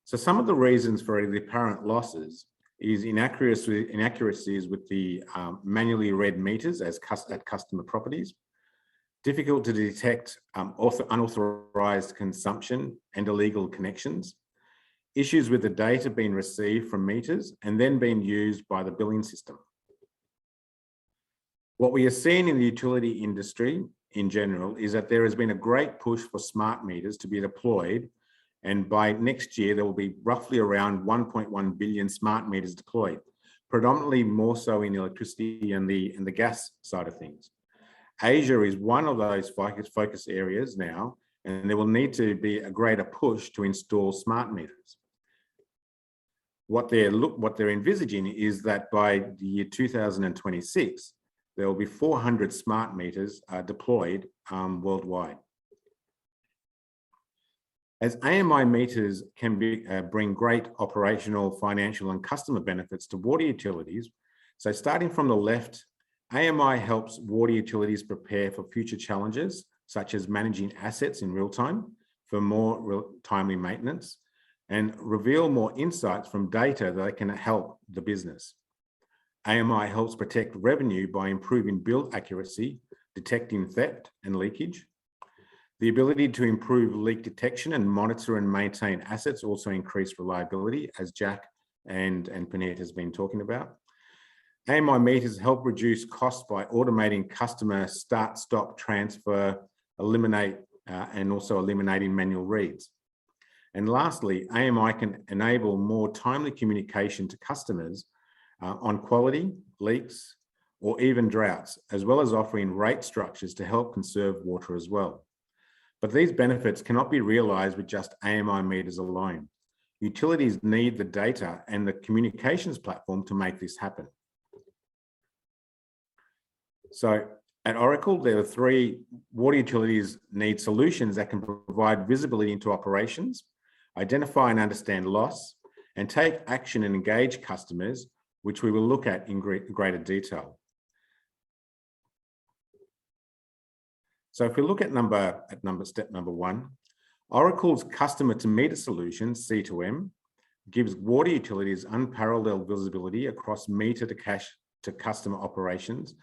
H: So some of the reasons for the apparent losses is inaccuracies with the manually read meters at customer properties, difficult to detect unauthorized consumption and illegal connections, issues with the data being received from meters and then being used by the billing system. What we are seeing in the utility industry in general is that there has been a great push for smart meters to be deployed, and by next year there will be roughly around 1.1 billion smart meters deployed, predominantly more so in electricity and the gas side of things. Asia is one of those focus areas now, and there will need to be a greater push to install smart meters. What they're envisaging is that by the year 2026, there will be 400 smart meters deployed worldwide. As AMI meters can bring great operational, financial and customer benefits to water utilities. So starting from the left, AMI helps water utilities prepare for future challenges, such as managing assets in real time for more timely maintenance, and reveal more insights from data that can help the business. AMI helps protect revenue by improving bill accuracy, detecting theft and leakage. The ability to improve leak detection and monitor and maintain assets also increase reliability, as Jack and Puneet has been talking about. AMI meters help reduce costs by automating customer start, stop, transfer, eliminate, and also eliminating manual reads. And lastly, AMI can enable more timely communication to customers on quality, leaks, or even droughts, as well as offering rate structures to help conserve water as well. But these benefits cannot be realized with just AMI meters alone. Utilities need the data and the communications platform to make this happen. So at Oracle, there are 3 water utilities need solutions that can provide visibility into operations, identify and understand loss, and take action and engage customers, which we will look at in greater detail. So if we look at step number 1, Oracle's customer to meter solution, C2M, gives water utilities unparalleled visibility across meter to cash to customer operations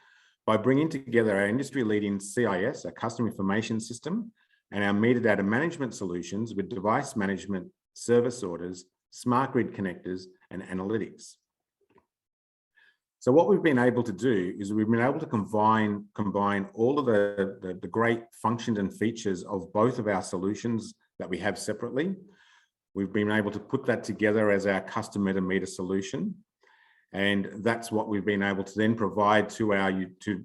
H: by bringing together our industry-leading CIS, our customer information system, and our meter data management solutions with device management, service orders, smart grid connectors, and analytics. So what we've been able to do is we've been able to combine all of the great functions and features of both of our solutions that we have separately. We've been able to put that together as our customer to meter solution. And that's what we've been able to then provide to our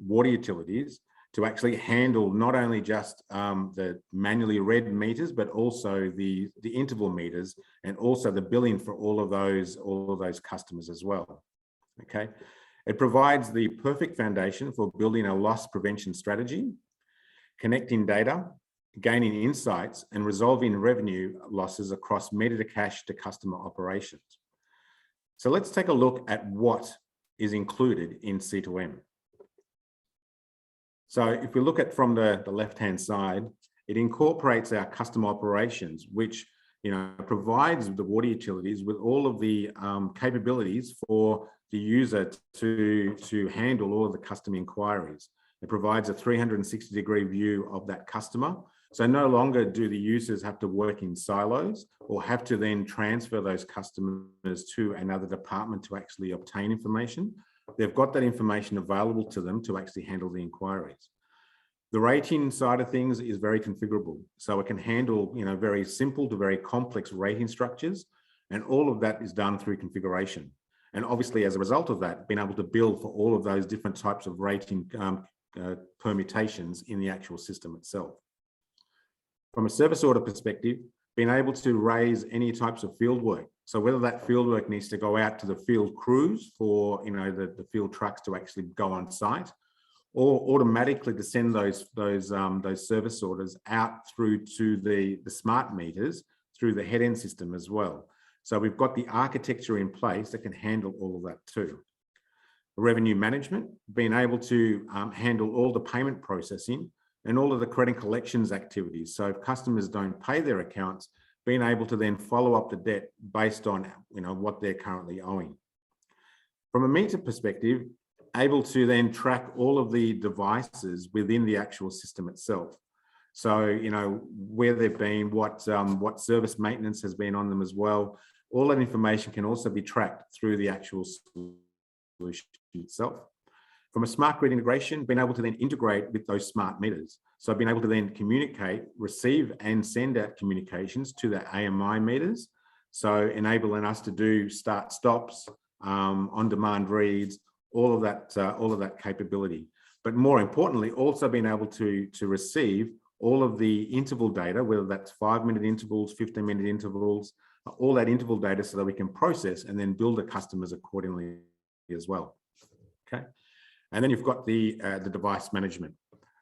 H: water utilities to actually handle not only just the manually read meters, but also the interval meters and also the billing for all of those customers as well. Okay. It provides the perfect foundation for building a loss prevention strategy, connecting data, gaining insights, and resolving revenue losses across meter to cash to customer operations. So let's take a look at what is included in C2M. So if we look at from the left-hand side, it incorporates our customer operations, which provides the water utilities with all of the capabilities for the user to handle all of the customer inquiries. It provides a 360-degree view of that customer. So no longer do the users have to work in silos or have to then transfer those customers to another department to actually obtain information. They've got that information available to them to actually handle the inquiries. The rating side of things is very configurable. So it can handle very simple to very complex rating structures, and all of that is done through configuration. And obviously, as a result of that, being able to build for all of those different types of rating permutations in the actual system itself. From a service order perspective, being able to raise any types of field work. So whether that field work needs to go out to the field crews for the field trucks to actually go on site, or automatically to send those service orders out through to the smart meters through the head-end system as well. So we've got the architecture in place that can handle all of that too. Revenue management, being able to handle all the payment processing and all of the credit collections activities. So if customers don't pay their accounts, being able to then follow up the debt based on what they're currently owing. From a meter perspective, able to then track all of the devices within the actual system itself. So where they've been, what service maintenance has been on them as well. All that information can also be tracked through the actual solution itself. From a smart grid integration, being able to then integrate with those smart meters. So being able to then communicate, receive and send out communications to the AMI meters. So enabling us to do start stops, on-demand reads, all of that capability. But more importantly, also being able to receive all of the interval data, whether that's 5-minute intervals, 15-minute intervals, all that interval data so that we can process and then build the customers accordingly as well. Okay. And then you've got the device management.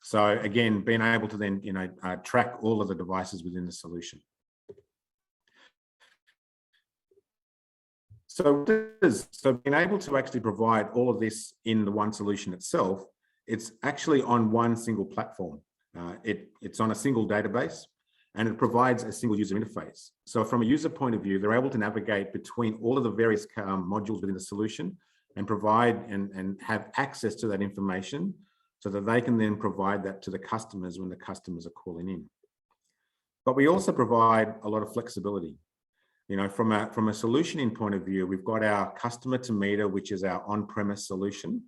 H: So again, being able to then track all of the devices within the solution. So being able to actually provide all of this in the one solution itself, it's actually on one single platform. It's on a single database, and it provides a single user interface. So from a user point of view, they're able to navigate between all of the various modules within the solution and provide and have access to that information so that they can then provide that to the customers when the customers are calling in. But we also provide a lot of flexibility. You know, from a solutioning point of view, we've got our customer to meter, which is our on-premise solution.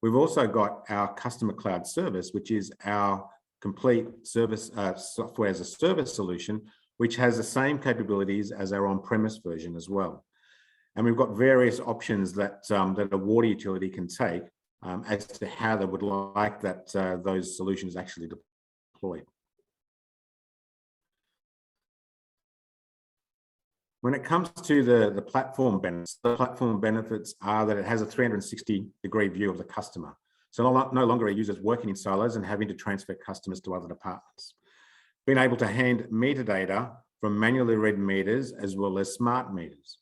H: We've also got our customer cloud service, which is our complete service software as a service solution, which has the same capabilities as our on-premise version as well. And we've got various options that that a water utility can take as to how they would like that those solutions actually deployed. When it comes to the platform benefits are that it has a 360-degree view of the customer. So no longer are users working in silos and having to transfer customers to other departments. Being able to hand metadata from manually read meters as well as smart meters.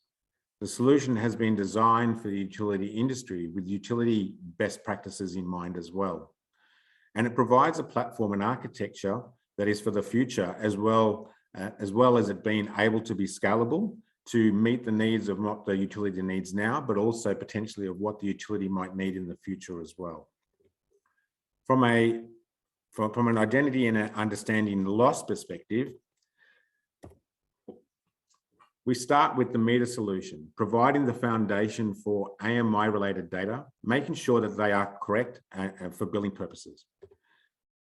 H: The solution has been designed for the utility industry with utility best practices in mind as well. And it provides a platform and architecture that is for the future as well as it being able to be scalable to meet the needs of what the utility needs now, but also potentially of what the utility might need in the future as well. From an identity and an understanding loss perspective, we start with the meter solution, providing the foundation for AMI related data, making sure that they are correct for billing purposes.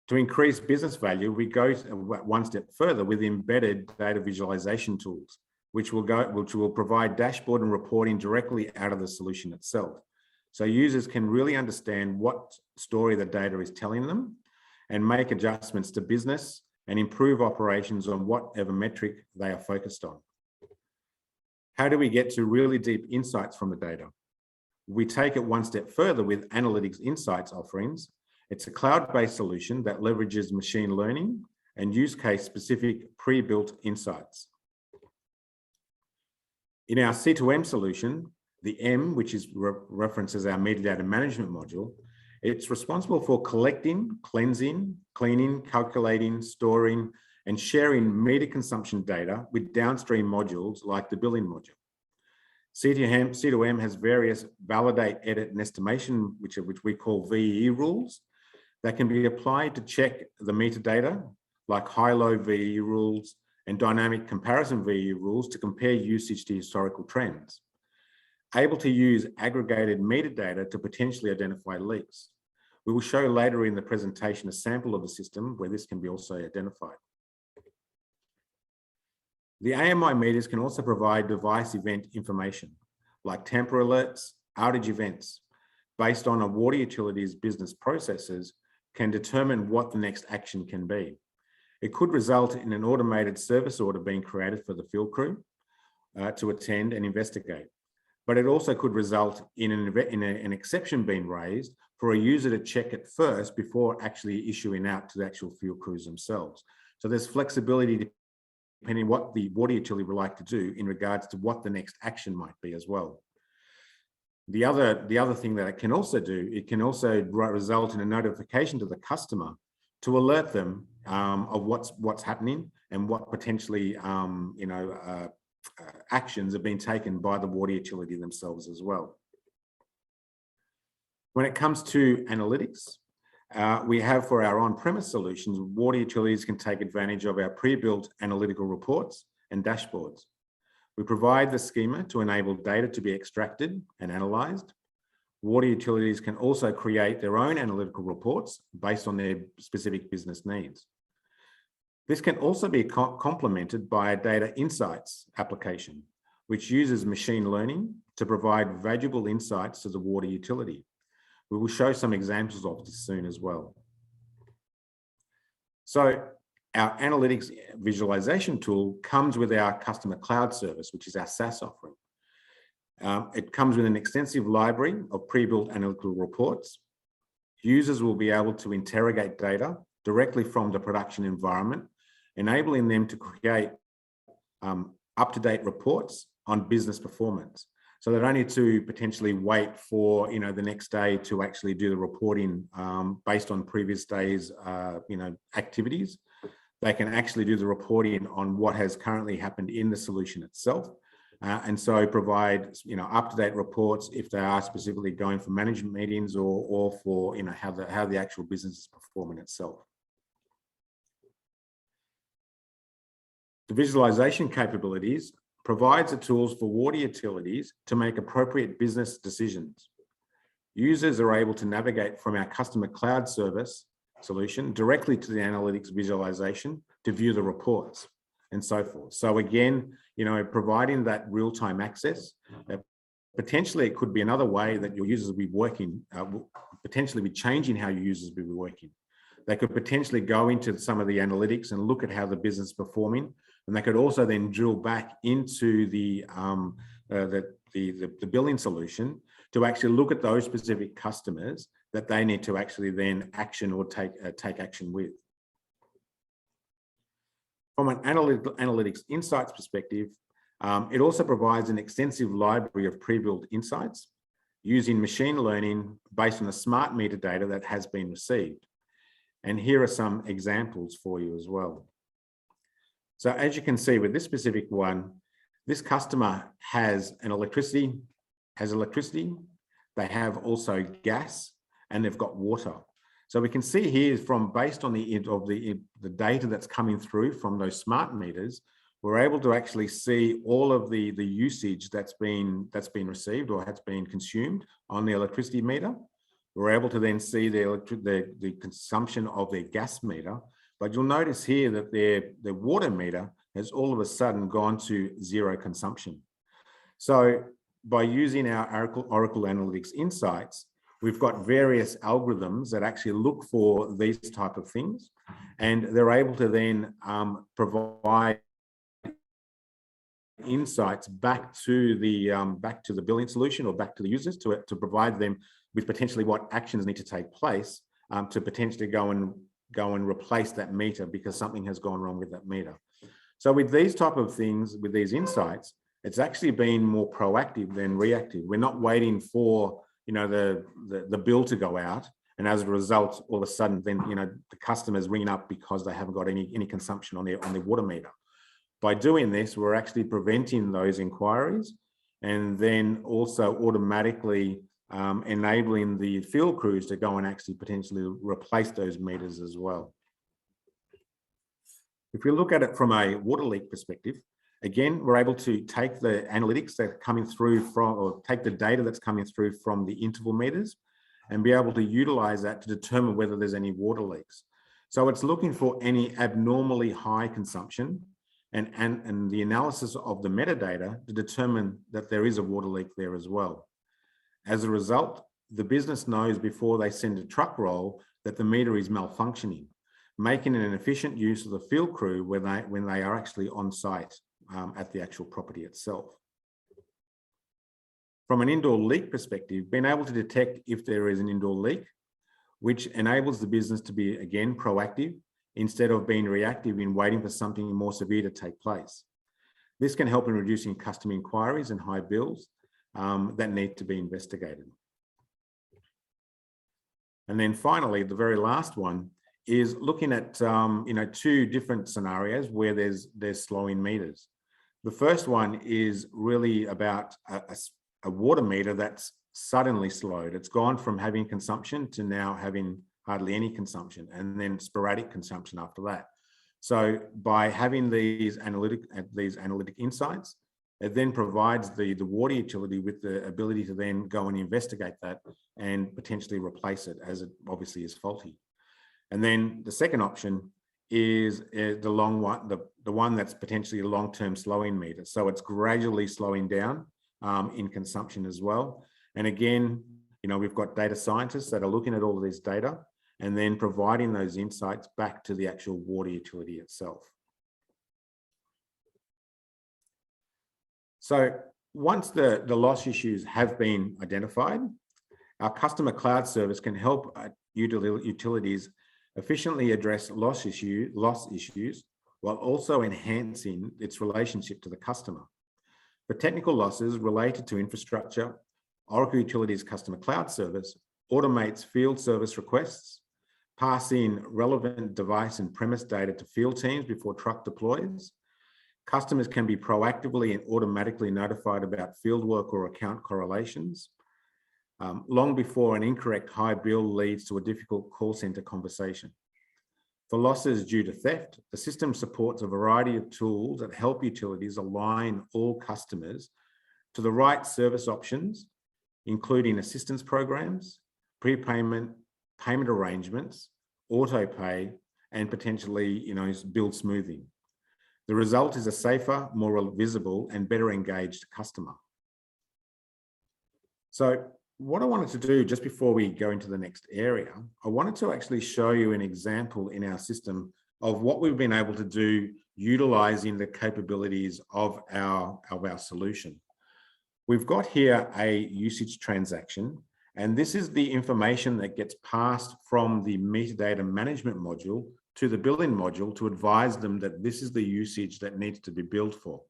H: To increase business value, we go one step further with embedded data visualization tools, which will provide dashboard and reporting directly out of the solution itself. So users can really understand what story the data is telling them and make adjustments to business and improve operations on whatever metric they are focused on. How do we get to really deep insights from the data? We take it one step further with analytics insights offerings. It's a cloud-based solution that leverages machine learning and use case specific pre-built insights. In our C2M solution, the M, which is references our metadata management module, it's responsible for collecting, cleansing, cleaning, calculating, storing, and sharing meter consumption data with downstream modules like the billing module. C2M has various validate, edit, and estimation, which we call VE rules, that can be applied to check the metadata, like high-low VE rules and dynamic comparison VE rules to compare usage to historical trends. Able to use aggregated metadata to potentially identify leaks. We will show later in the presentation a sample of a system where this can be also identified. The AMI meters can also provide device event information, like Tamper Alerts, outage events, based on a water utility's business processes, can determine what the next action can be. It could result in an automated service order being created for the field crew to attend and investigate. But it also could result in an exception being raised for a user to check it first before actually issuing out to the actual field crews themselves. So there's flexibility depending on what the water utility would like to do in regards to what the next action might be as well. The other thing that it can also do, it can also result in a notification to the customer to alert them of what's happening and what potentially actions have been taken by the water utility themselves as well. When it comes to analytics, we have for our on-premise solutions, water utilities can take advantage of our pre-built analytical reports and dashboards. We provide the schema to enable data to be extracted and analyzed. Water utilities can also create their own analytical reports based on their specific business needs. This can also be complemented by a data insights application, which uses machine learning to provide valuable insights to the water utility. We will show some examples of this soon as well. So our analytics visualization tool comes with our customer cloud service, which is our SaaS offering. It comes with an extensive library of pre-built analytical reports. Users will be able to interrogate data directly from the production environment, enabling them to create up-to-date reports on business performance. So they don't need to potentially wait for, the next day to actually do the reporting based on previous days, activities. They can actually do the reporting on what has currently happened in the solution itself. And so provide, up-to-date reports if they are specifically going for management meetings or for, how the actual business is performing itself. The visualization capabilities provides the tools for water utilities to make appropriate business decisions. Users are able to navigate from our customer cloud service solution directly to the analytics visualization to view the reports and so forth. So again, providing that real-time access, potentially it could be another way that your users will be working, potentially be changing how your users will be working. They could potentially go into some of the analytics and look at how the business is performing. And they could also then drill back into the billing solution to actually look at those specific customers that they need to actually then action or take action with. From an analytics insights perspective, it also provides an extensive library of pre-built insights using machine learning based on the smart meter data that has been received. And here are some examples for you as well. So as you can see with this specific one, this customer has electricity, they have also gas, and they've got water. So we can see here based on the data that's coming through from those smart meters, we're able to actually see all of the usage that's been received or has been consumed on the electricity meter. We're able to then see the consumption of their gas meter. But you'll notice here that their water meter has all of a sudden gone to zero consumption. So by using our Oracle Analytics Insights, we've got various algorithms that actually look for these type of things, and they're able to then provide insights back to the billing solution or back to the users to provide them with potentially what actions need to take place to potentially go and replace that meter because something has gone wrong with that meter. So with these type of things, with these insights, it's actually been more proactive than reactive. We're not waiting for the bill to go out, and as a result, all of a sudden, then the customer's ringing up because they haven't got any consumption on their water meter. By doing this, we're actually preventing those inquiries, and then also automatically enabling the field crews to go and actually potentially replace those meters as well. If we look at it from a water leak perspective, again, we're able to take the analytics that are coming through from, or take the data that's coming through from the interval meters and be able to utilize that to determine whether there's any water leaks. So it's looking for any abnormally high consumption and the analysis of the metadata to determine that there is a water leak there as well. As a result, the business knows before they send a truck roll that the meter is malfunctioning, making it an efficient use of the field crew when they are actually on site at the actual property itself. From an indoor leak perspective, being able to detect if there is an indoor leak, which enables the business to be, again, proactive instead of being reactive in waiting for something more severe to take place. This can help in reducing customer inquiries and high bills that need to be investigated. And then finally, the very last one is looking at two different scenarios where there's slowing meters. The first one is really about a water meter that's suddenly slowed. It's gone from having consumption to now having hardly any consumption, and then sporadic consumption after that. So by having these analytic insights, it then provides the water utility with the ability to then go and investigate that and potentially replace it as it obviously is faulty. And then the second option is the one that's potentially a long-term slowing meter. So it's gradually slowing down in consumption as well. And again, we've got data scientists that are looking at all of this data and then providing those insights back to the actual water utility itself. So once the loss issues have been identified, our customer cloud service can help utilities efficiently address loss issues while also enhancing its relationship to the customer. For technical losses related to infrastructure, Oracle Utilities Customer Cloud Service automates field service requests, passing relevant device and premise data to field teams before truck deploys. Customers can be proactively and automatically notified about fieldwork or account correlations, long before an incorrect high bill leads to a difficult call center conversation. For losses due to theft, the system supports a variety of tools that help utilities align all customers to the right service options, including assistance programs, prepayment, payment arrangements, auto pay, and potentially, bill smoothing. The result is a safer, more visible, and better engaged customer. So what I wanted to do just before we go into the next area, I wanted to actually show you an example in our system of what we've been able to do utilizing the capabilities of our solution. We've got here a usage transaction, and this is the information that gets passed from the metadata management module to the billing module to advise them that this is the usage that needs to be billed for.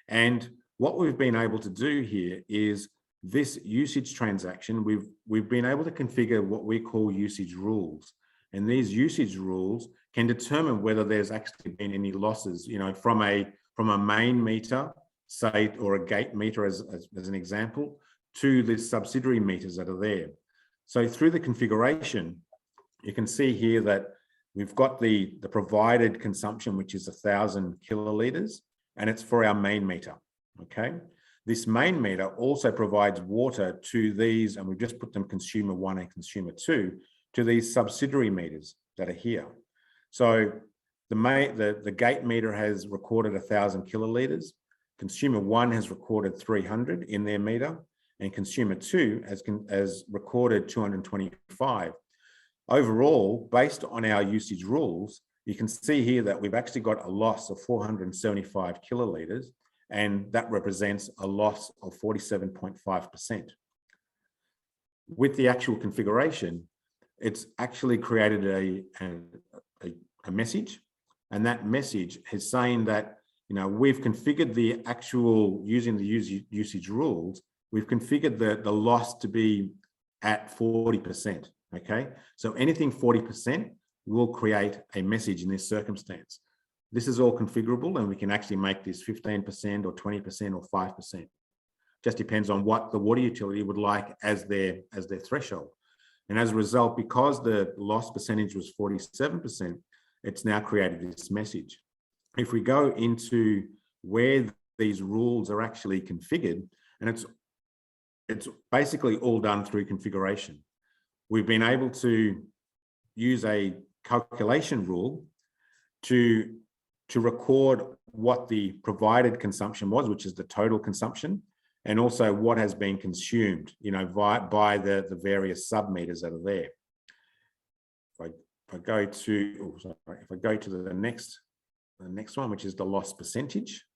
H: And what we've been able to do here is this usage transaction, we've been able to configure what we call usage rules. And these usage rules can determine whether there's actually been any losses, from a main meter, say, or a gate meter as an example, to the subsidiary meters that are there. So through the configuration, you can see here that we've got the provided consumption, which is 1,000 kiloliters, and it's for our main meter, okay? This main meter also provides water to these, and we've just put them consumer 1 and consumer 2, to these subsidiary meters that are here. So the gate meter has recorded 1,000 kiloliters, consumer 1 has recorded 300 in their meter, and consumer 2 has recorded 225. Overall, based on our usage rules, you can see here that we've actually got a loss of 475 kiloliters, and that represents a loss of 47.5%. With the actual configuration, it's actually created a message, and that message is saying that, we've configured the actual, using the usage rules, we've configured the loss to be at 40%, okay? So anything 40% will create a message in this circumstance. This is all configurable, and we can actually make this 15% or 20% or 5%. Just depends on what the water utility would like as their threshold. And as a result, because the loss percentage was 47%, it's now created this message. If we go into where these rules are actually configured, and it's basically all done through configuration. We've been able to use a calculation rule to record what the provided consumption was, which is the total consumption, and also what has been consumed, by the various sub-meters that are there. If I go to the next one, which is the loss percentage.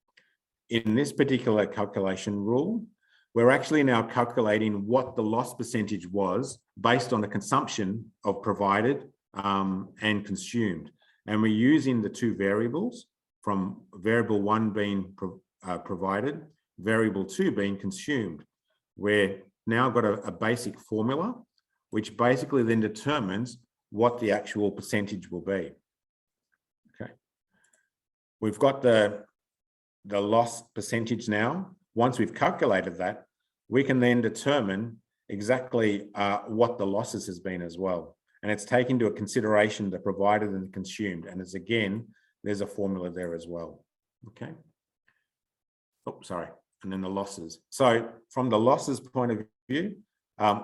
H: In this particular calculation rule, we're actually now calculating what the loss percentage was based on the consumption of provided and consumed. And we're using the two variables, from variable 1 being provided, variable 2 being consumed. We're now got a basic formula, which basically then determines what the actual percentage will be. Okay. We've got the loss percentage now. Once we've calculated that, we can then determine exactly what the losses has been as well. And it's taken into consideration the provided and the consumed. And it's, again, there's a formula there as well. Okay. Oh, sorry. And then the losses. So from the losses point of view,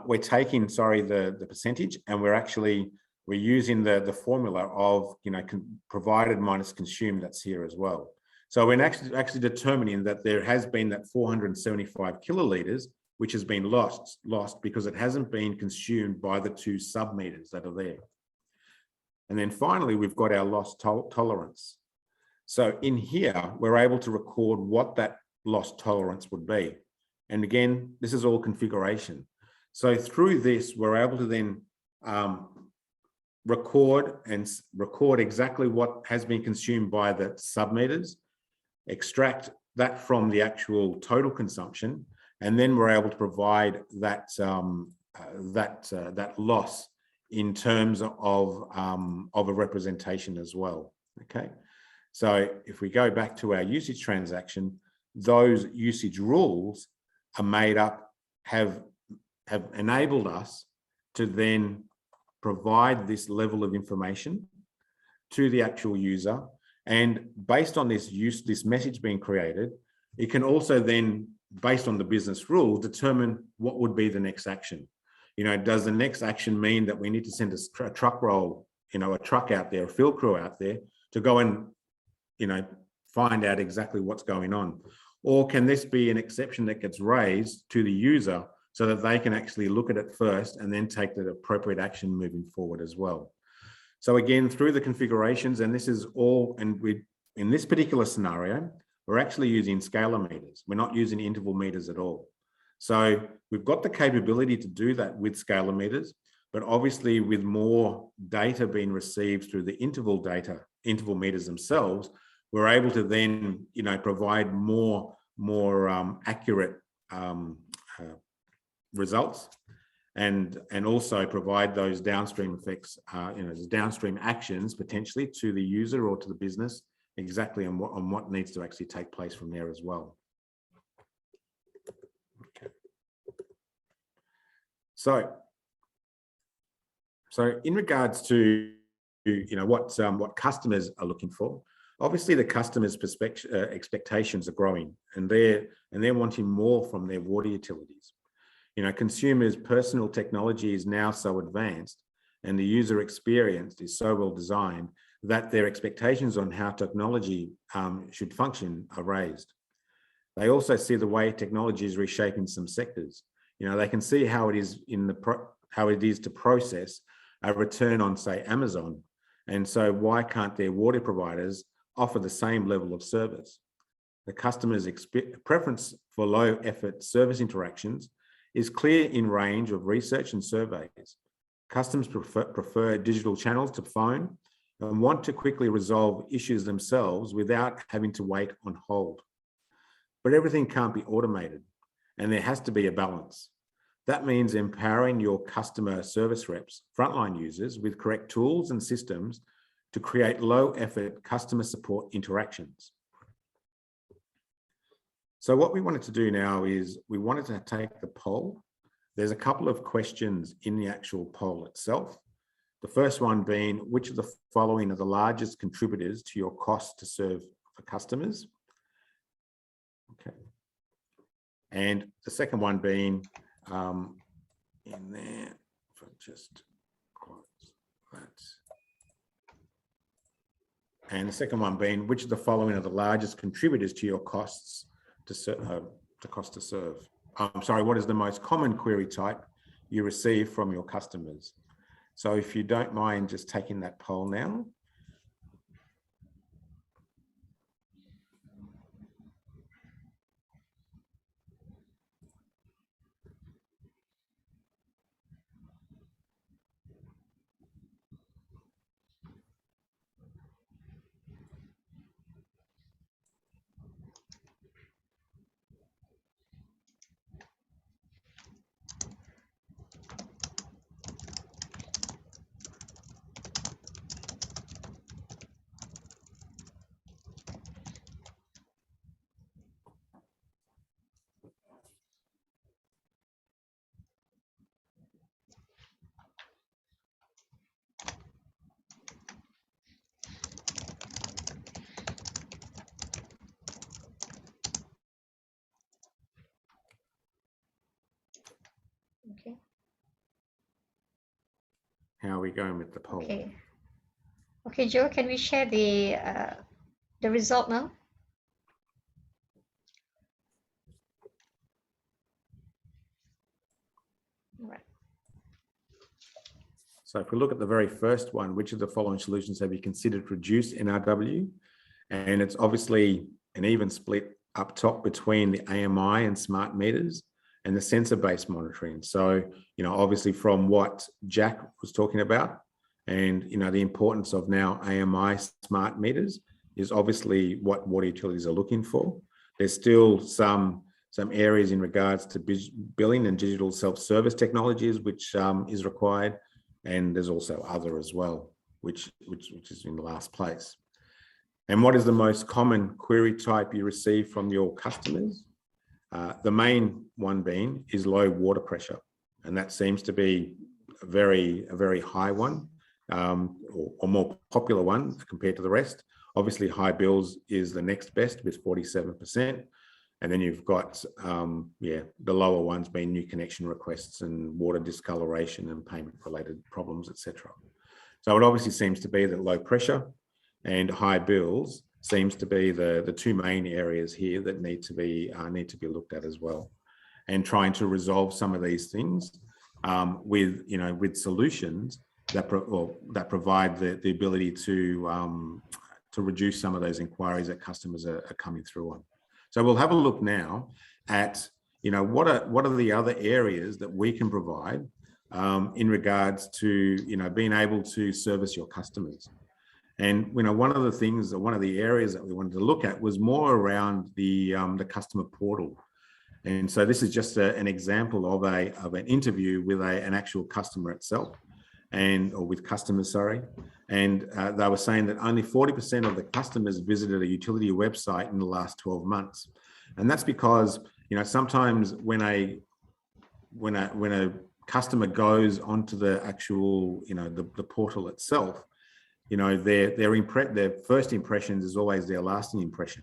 H: we're taking, the percentage, and we're using the formula of, provided minus consumed that's here as well. So we're actually determining that there has been that 475 kiloliters, which has been lost because it hasn't been consumed by the two sub-meters that are there. And then finally, we've got our loss tolerance. So in here, we're able to record what that loss tolerance would be. And again, this is all configuration. So through this, we're able to then record exactly what has been consumed by the sub-meters, extract that from the actual total consumption, and then we're able to provide that that loss in terms of a representation as well. Okay, so if we go back to our usage transaction, those usage rules are made up, have enabled us to then provide this level of information to the actual user. And based on this message being created, it can also then, based on the business rules, determine what would be the next action. You know, does the next action mean that we need to send a truck roll, you know, a truck out there, a field crew out there to go and, you know, find out exactly what's going on? Or can this be an exception that gets raised to the user so that they can actually look at it first and then take the appropriate action moving forward as well? So again, through the configurations, and this is all, and in this particular scenario, we're actually using scalar meters. We're not using interval meters at all. So we've got the capability to do that with scalar meters, but obviously with more data being received through the interval meters themselves, we're able to then, you know, provide more accurate results, and also provide those downstream effects, you know, those downstream actions potentially to the user or to the business, exactly on what needs to actually take place from there as well. Okay. So in regards to, you know, what customers are looking for, obviously the customers' expectations are growing, and they're wanting more from their water utilities. You know, consumers' personal technology is now so advanced, and the user experience is so well designed that their expectations on how technology should function are raised. They also see the way technology is reshaping some sectors. You know, they can see how it is how it is to process a return on, say, Amazon, and so why can't their water providers offer the same level of service? The customer's preference for low-effort service interactions is clear in range of research and surveys. Customers prefer digital channels to phone and want to quickly resolve issues themselves without having to wait on hold. But everything can't be automated, and there has to be a balance. That means empowering your customer service reps, frontline users, with correct tools and systems to create low-effort customer support interactions. So what we wanted to do now is we wanted to take the poll. There's a couple of questions in the actual poll itself. The first one being, which of the following are the largest contributors to your cost to serve for customers? Okay. And the second one being in there, if I just close that. And the second one being, which of the following are the largest contributors to your costs to cost to serve? I'm sorry, what is the most common query type you receive from your customers? So if you don't mind just taking that poll now.
A: Okay.
H: How are we going with the poll?
A: Okay. Okay, Joe, can we share the result now? All right.
H: So if we look at the very first one, which of the following solutions have you considered to reduce NRW? And it's obviously an even split up top between the AMI and smart meters and the sensor-based monitoring. So, you know, obviously from what Jack was talking about, and, you know, the importance of now AMI smart meters is obviously what water utilities are looking for. There's still some areas in regards to billing and digital self-service technologies, which is required. And there's also other as well, which is in the last place. And what is the most common query type you receive from your customers? The main one being is low water pressure. And that seems to be a very high one, or more popular one compared to the rest. Obviously, high bills is the next best with 47%. And then you've got, the lower ones being new connection requests and water discoloration and payment related problems, etc. So it obviously seems to be that low pressure and high bills seems to be the two main areas here that need to be looked at as well, and trying to resolve some of these things with solutions that provide the ability to reduce some of those inquiries that customers are coming through on. So we'll have a look now at what are the other areas that we can provide in regards to being able to service your customers. And one of the areas that we wanted to look at was more around the customer portal. And so this is just an example of an interview with an actual customer itself, or with customers, sorry. And they were saying that only 40% of the customers visited a utility website in the last 12 months. And that's because, sometimes when a customer goes onto the actual, the portal itself, their first impressions is always their lasting impression.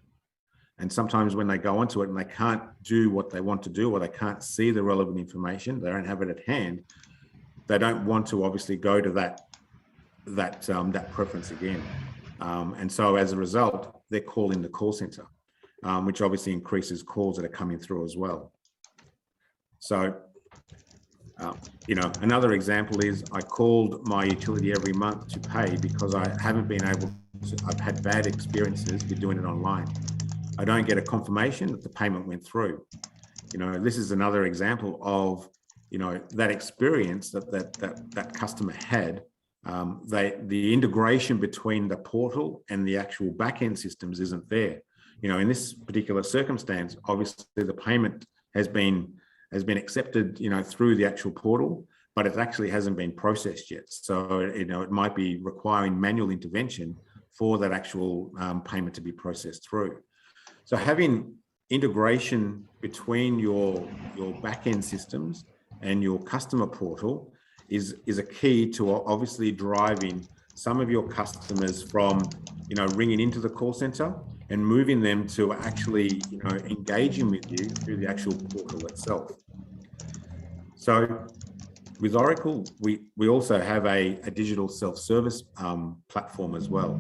H: And sometimes when they go onto it and they can't do what they want to do, or they can't see the relevant information, they don't have it at hand, they don't want to obviously go to that preference again. And so as a result, they're calling the call center, which obviously increases calls that are coming through as well. So, another example is I called my utility every month to pay because I haven't been able to, I've had bad experiences with doing it online. I don't get a confirmation that the payment went through. This is another example of, that experience that customer had. The integration between the portal and the actual back-end systems isn't there. In this particular circumstance, obviously the payment has been accepted, through the actual portal, but it actually hasn't been processed yet. So, it might be requiring manual intervention for that actual payment to be processed through. So having integration between your back-end systems and your customer portal is a key to obviously driving some of your customers from, ringing into the call center and moving them to actually, engaging with you through the actual portal itself. So with Oracle, we also have a digital self-service platform as well.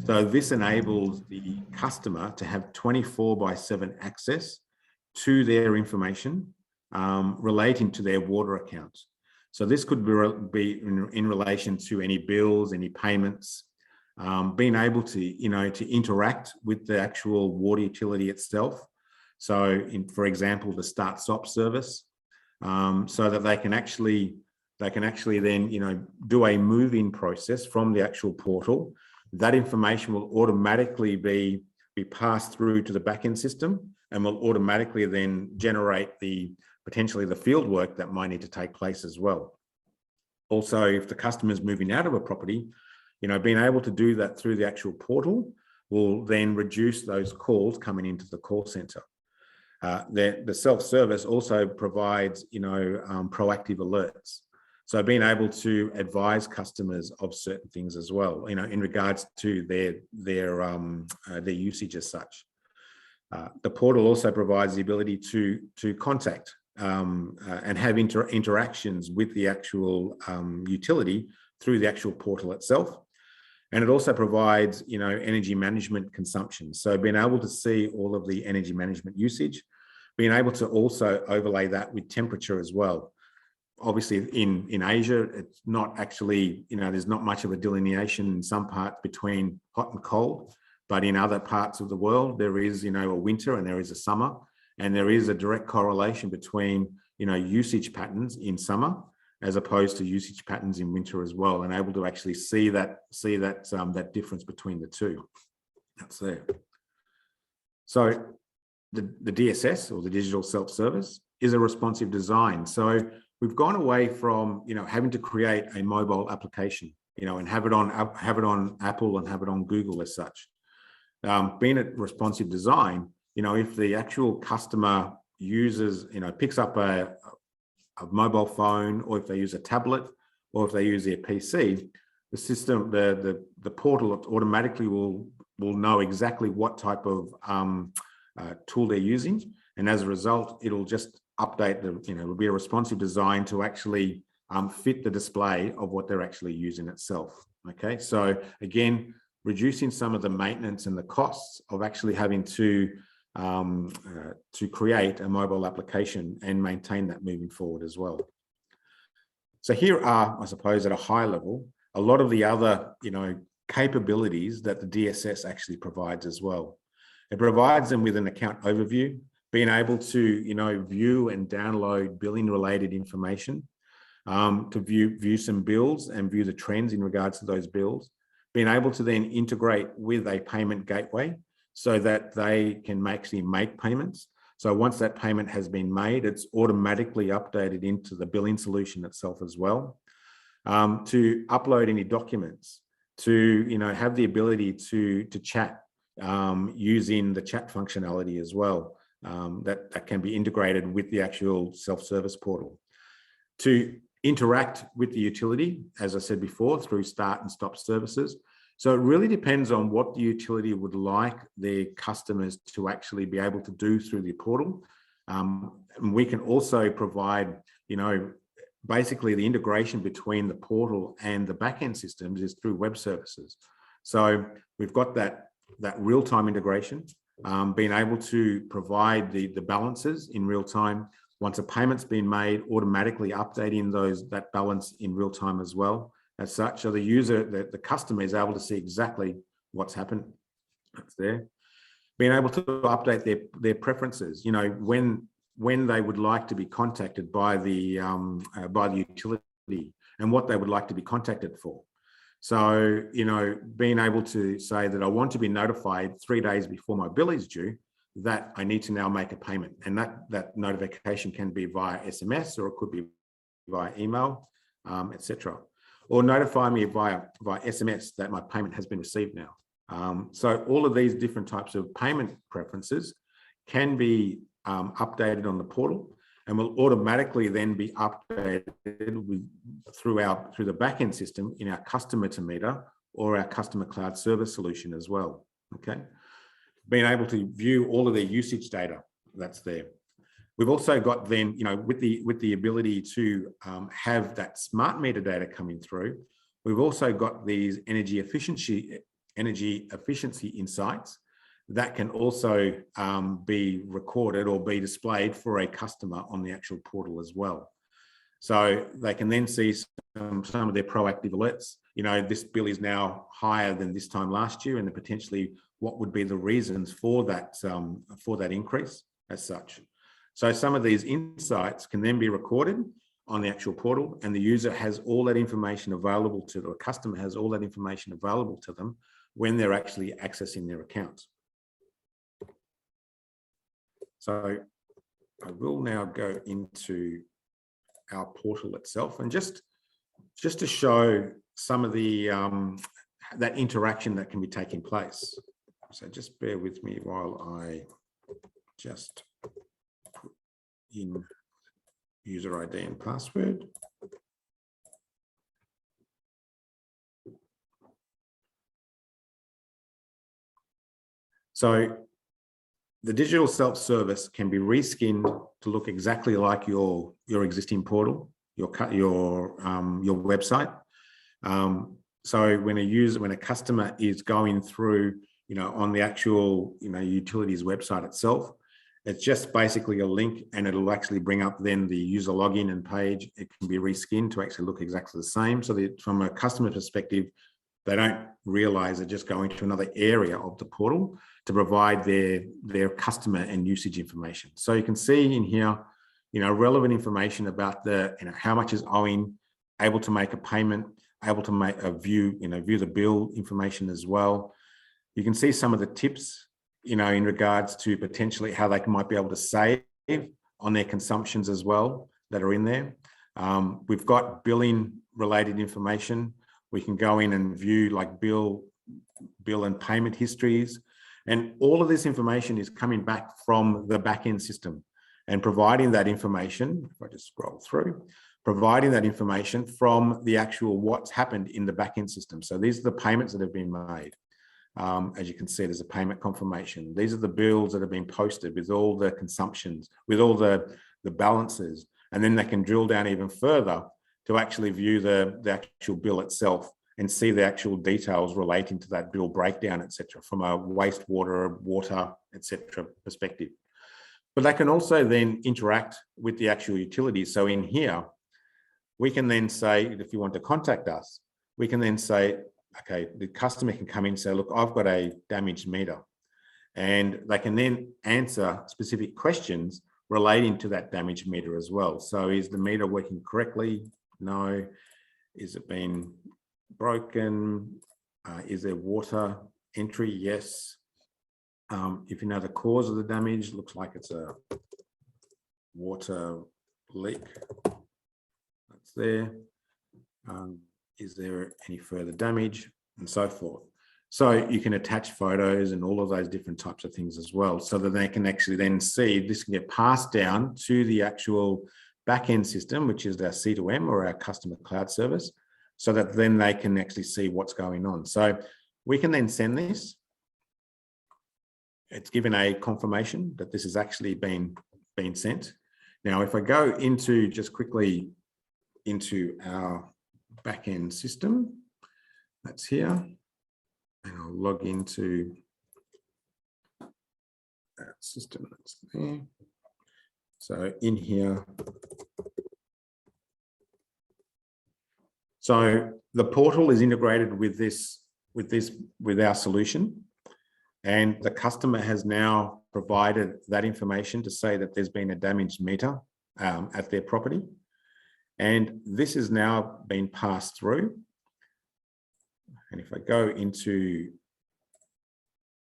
H: So this enables the customer to have 24/7 access to their information relating to their water accounts. So this could be in relation to any bills, any payments, being able to, to interact with the actual water utility itself. So for example, the start-stop service, so that they can actually then, do a move-in process from the actual portal. That information will automatically be passed through to the back-end system and will automatically then generate potentially the field work that might need to take place as well. Also, if the customer is moving out of a property, being able to do that through the actual portal will then reduce those calls coming into the call center. The self-service also provides, proactive alerts. So being able to advise customers of certain things as well, in regards to their usage as such. The portal also provides the ability to contact and have interactions with the actual utility through the actual portal itself. And it also provides, energy management consumption. So being able to see all of the energy management usage, being able to also overlay that with temperature as well. Obviously in Asia, it's not actually, there's not much of a delineation in some parts between hot and cold, but in other parts of the world, there is, a winter and there is a summer, and there is a direct correlation between, usage patterns in summer as opposed to usage patterns in winter as well, and able to actually see that difference between the two. That's there. So the DSS, or the digital self-service, is a responsive design. So we've gone away from, having to create a mobile application, and have it on Apple and have it on Google as such. Being a responsive design, if the actual customer uses, picks up a mobile phone, or if they use a tablet, or if they use their PC, the system, the portal automatically will know exactly what type of tool they're using, and as a result, it'll just update it'll be a responsive design to actually fit the display of what they're actually using itself. Okay, so again, reducing some of the maintenance and the costs of actually having to create a mobile application and maintain that moving forward as well. So here are, I suppose, at a high level, a lot of the other, capabilities that the DSS actually provides as well. It provides them with an account overview, being able to, view and download billing related information, to view some bills and view the trends in regards to those bills, being able to then integrate with a payment gateway so that they can actually make payments. So once that payment has been made, it's automatically updated into the billing solution itself as well. To upload any documents, to have the ability to chat using the chat functionality as well, that can be integrated with the actual self-service portal. To interact with the utility, as I said before, through start and stop services. So it really depends on what the utility would like their customers to actually be able to do through the portal. And we can also provide, basically the integration between the portal and the backend systems is through web services. So we've got that real-time integration, being able to provide the balances in real time. Once a payment's been made, automatically updating that balance in real time as well. As such, so the user, the customer is able to see exactly what's happened. That's there. Being able to update their preferences, when they would like to be contacted by the utility and what they would like to be contacted for. So, being able to say that I want to be notified 3 days before my bill is due, that I need to now make a payment, and that notification can be via SMS, or it could be via email, etc. Or notify me via SMS that my payment has been received now. So all of these different types of payment preferences can be updated on the portal, and will automatically then be updated through the backend system in our customer to meter or our customer cloud service solution as well. Okay, being able to view all of their usage data that's there. We've also got then, with the ability to have that smart meter data coming through, we've also got these energy efficiency insights that can also be recorded or be displayed for a customer on the actual portal as well. So they can then see some of their proactive alerts. This bill is now higher than this time last year, and then potentially what would be the reasons for that increase as such. So some of these insights can then be recorded on the actual portal, and the user has all that information available to them, or customer has all that information available to them when they're actually accessing their accounts. So I will now go into our portal itself, and just to show some of the that interaction that can be taking place. So just bear with me while I just put in user ID and password. So the digital self-service can be reskinned to look exactly like your existing portal, your website. So when a customer is going through, on the actual, utilities website itself, it's just basically a link, and it'll actually bring up then the user login and page. It can be reskinned to actually look exactly the same. So that from a customer perspective, they don't realize they're just going to another area of the portal to provide their customer and usage information. So you can see in here, relevant information about how much is owing, able to make a payment, able to view the bill information as well. You can see some of the tips in regards to potentially how they might be able to save on their consumptions as well that are in there. We've got billing related information. We can go in and view like bill and payment histories. And all of this information is coming back from the back-end system and providing that information, if I just scroll through, providing that information from the actual what's happened in the back-end system. So these are the payments that have been made. As you can see, there's a payment confirmation. These are the bills that have been posted with all the consumptions, with all the balances. And then they can drill down even further to actually view the actual bill itself and see the actual details relating to that bill breakdown, etc., from a wastewater, water, etc. perspective. But they can also then interact with the actual utilities. So in here, we can then say, if you want to contact us, we can then say, okay, the customer can come in and say, look, I've got a damaged meter. And they can then answer specific questions relating to that damaged meter as well. So is the meter working correctly? No. Is it been broken? Is there water entry? Yes. If you know the cause of the damage, looks like it's a water leak. That's there. Is there any further damage, and so forth. So you can attach photos and all of those different types of things as well, so that they can actually then see this can get passed down to the actual back-end system, which is our C2M or our customer cloud service, so that then they can actually see what's going on. So we can then send this. It's given a confirmation that this has actually been sent. Now, if I go into just quickly into our back-end system, that's here, and I'll log into that system that's there. So in here, so the portal is integrated with our solution, and the customer has now provided that information to say that there's been a damaged meter at their property. And this has now been passed through. And if I go into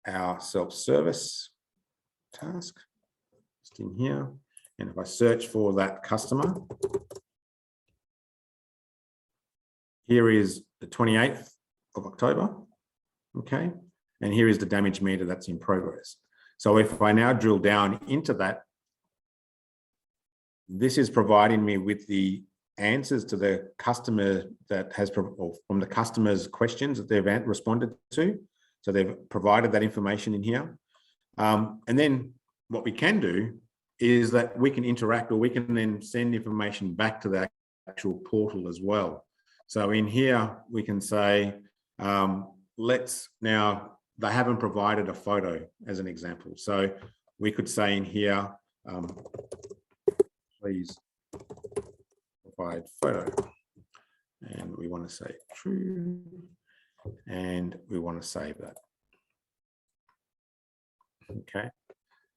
H: our self-service task, just in here, and if I search for that customer, here is the 28th of October, okay? And here is the damage meter that's in progress. So if I now drill down into that, this is providing me with the answers to the customer that has, or from the customer's questions that they've responded to. So they've provided that information in here. And then what we can do is that we can interact, or we can then send information back to the actual portal as well. So in here, we can say, let's now, they haven't provided a photo as an example. So we could say in here, please provide photo, and we want to say true, and we want to save that. Okay,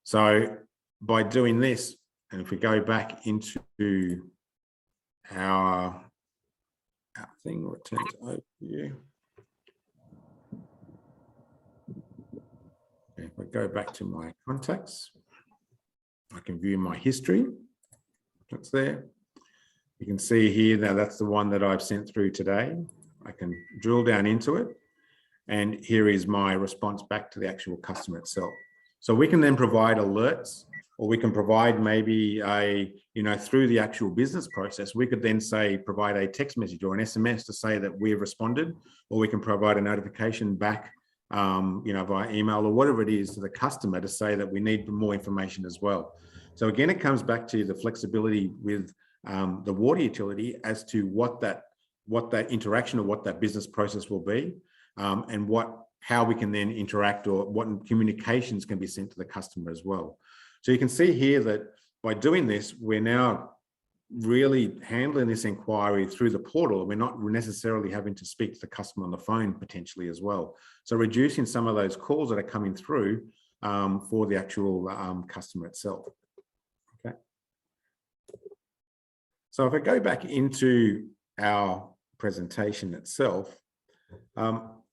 H: so by doing this, and if we go back into our thing, return to overview. If I go back to my contacts, I can view my history. That's there. You can see here, now that's the one that I've sent through today. I can drill down into it, and here is my response back to the actual customer itself. So we can then provide alerts, or we can provide maybe a, through the actual business process, we could then say, provide a text message or an SMS to say that we've responded, or we can provide a notification back, via email or whatever it is to the customer to say that we need more information as well. So again, it comes back to the flexibility with the water utility as to what that interaction or what that business process will be, and how we can then interact, or what communications can be sent to the customer as well. So you can see here that by doing this, we're now really handling this inquiry through the portal. We're not necessarily having to speak to the customer on the phone potentially as well. So reducing some of those calls that are coming through for the actual customer itself. Okay. So if I go back into our presentation itself,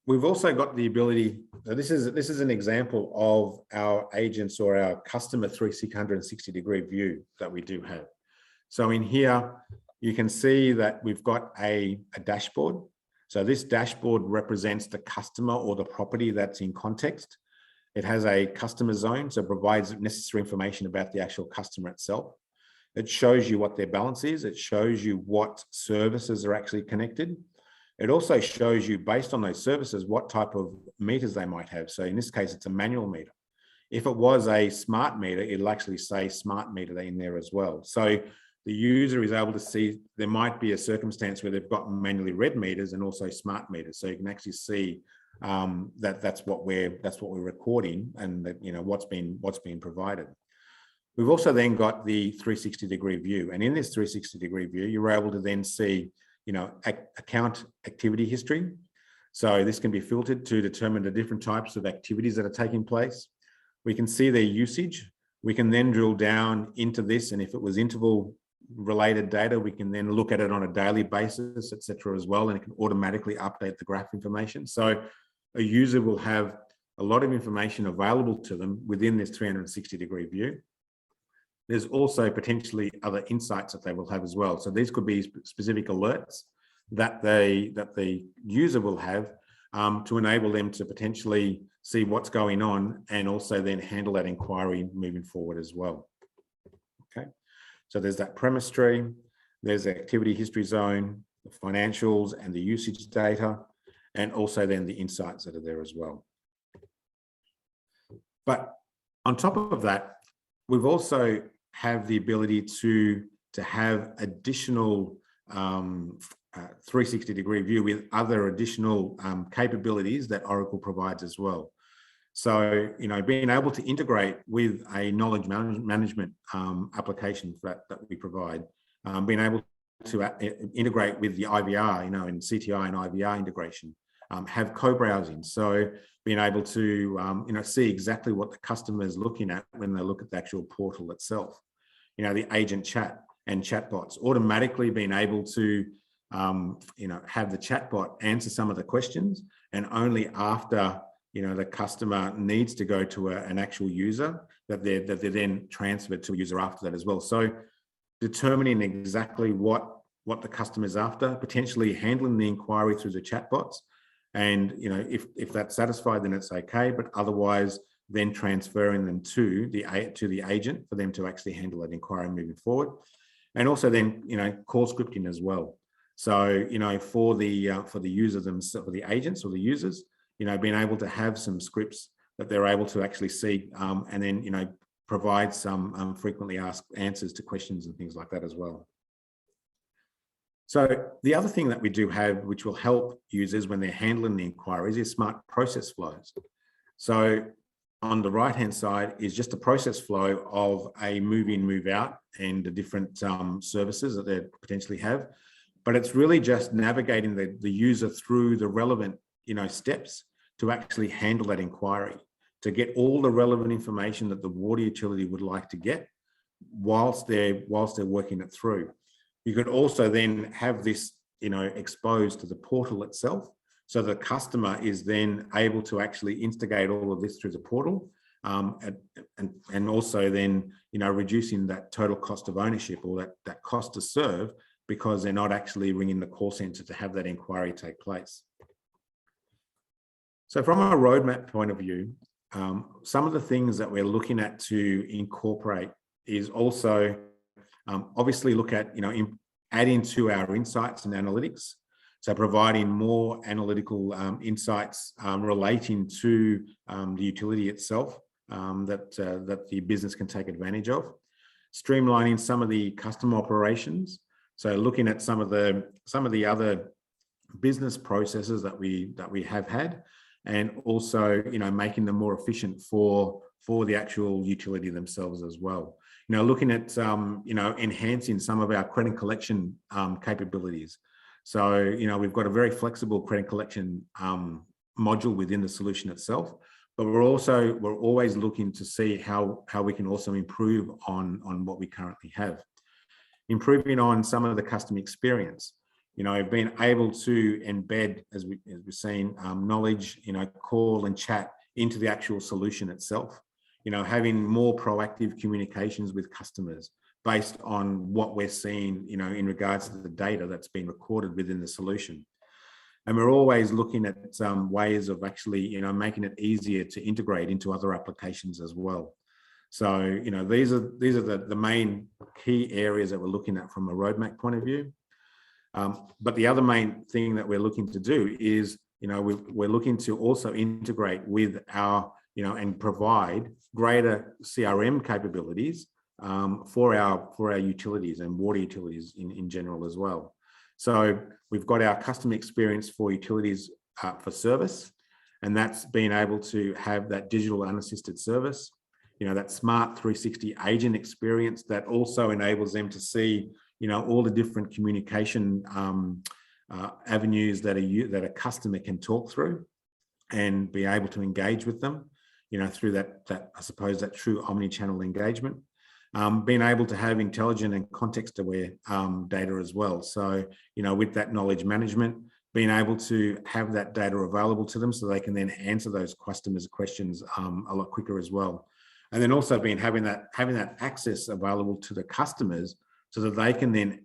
H: we've also got the ability, so this is an example of our agents or our customer 360-degree view that we do have. So in here, you can see that we've got a dashboard. So this dashboard represents the customer or the property that's in context. It has a customer zone, so it provides necessary information about the actual customer itself. It shows you what their balance is. It shows you what services are actually connected. It also shows you, based on those services, what type of meters they might have. So in this case, it's a manual meter. If it was a smart meter, it'll actually say smart meter in there as well. So the user is able to see there might be a circumstance where they've got manually read meters and also smart meters. So you can actually see that's what we're recording, and that, you know, what's being provided. We've also then got the 360-degree view, and in this 360-degree view, you're able to then see, you know, account activity history. So this can be filtered to determine the different types of activities that are taking place. We can see their usage. We can then drill down into this, and if it was interval related data, we can then look at it on a daily basis, etc. as well, and it can automatically update the graph information. So a user will have a lot of information available to them within this 360-degree view. There's also potentially other insights that they will have as well. So these could be specific alerts that the user will have to enable them to potentially see what's going on, and also then handle that inquiry moving forward as well. Okay, so there's that premise tree, there's the activity history zone, the financials and the usage data, and also then the insights that are there as well. But on top of that, we've also have the ability to have additional 360-degree view with other additional capabilities that Oracle provides as well. So, you know, being able to integrate with a knowledge management application that we provide, being able to integrate with the IVR, you know, and CTI and IVR integration, have co-browsing. So being able to, you know, see exactly what the customer is looking at when they look at the actual portal itself. You know, the agent chat and chatbots, automatically being able to, you know, have the chatbot answer some of the questions, and only after, you know, the customer needs to go to an actual user that they're then transferred to a user after that as well. So determining exactly what the customer is after, potentially handling the inquiry through the chatbots, and, you know, if that's satisfied, then it's okay, but otherwise then transferring them to the agent for them to actually handle that inquiry moving forward. And also then, you know, call scripting as well. So, you know, for the user themselves, for the agents or the users, you know, being able to have some scripts that they're able to actually see, and then, you know, provide some frequently asked answers to questions and things like that as well. So the other thing that we do have, which will help users when they're handling the inquiries, is smart process flows. So on the right-hand side is just a process flow of a move in, move out, and the different services that they potentially have. But it's really just navigating the user through the relevant, you know, steps to actually handle that inquiry, to get all the relevant information that the water utility would like to get whilst they're working it through. You could also then have this, you know, exposed to the portal itself, so the customer is then able to actually instigate all of this through the portal, and also then, you know, reducing that total cost of ownership, or that cost to serve, because they're not actually ringing the call center to have that inquiry take place. So from a roadmap point of view, some of the things that we're looking at to incorporate is also obviously look at, you know, adding to our insights and analytics. So providing more analytical insights relating to the utility itself that the business can take advantage of. Streamlining some of the customer operations. So looking at some of the other business processes that we have had, and also, you know, making them more efficient for the actual utility themselves as well. You know, looking at you know, enhancing some of our credit collection capabilities. So, you know, we've got a very flexible credit collection module within the solution itself, but we're always looking to see how we can also improve on what we currently have. Improving on some of the customer experience. being able to embed, as we've seen, knowledge, call and chat into the actual solution itself, having more proactive communications with customers based on what we're seeing, in regards to the data that's been recorded within the solution. And we're always looking at ways of actually, making it easier to integrate into other applications as well. So, these are the main key areas that we're looking at from a roadmap point of view. But the other main thing that we're looking to do is, we're looking to also integrate with our, and provide greater CRM capabilities for our utilities and water utilities in general as well. So we've got our customer experience for utilities for service, and that's being able to have that digital unassisted service, that smart 360 agent experience that also enables them to see, all the different communication avenues that a customer can talk through and be able to engage with them, through that I suppose that true omni-channel engagement. Being able to have intelligent and context-aware data as well. So, with that knowledge management, being able to have that data available to them so they can then answer those customers' questions a lot quicker as well. And then also having that access available to the customers so that they can then,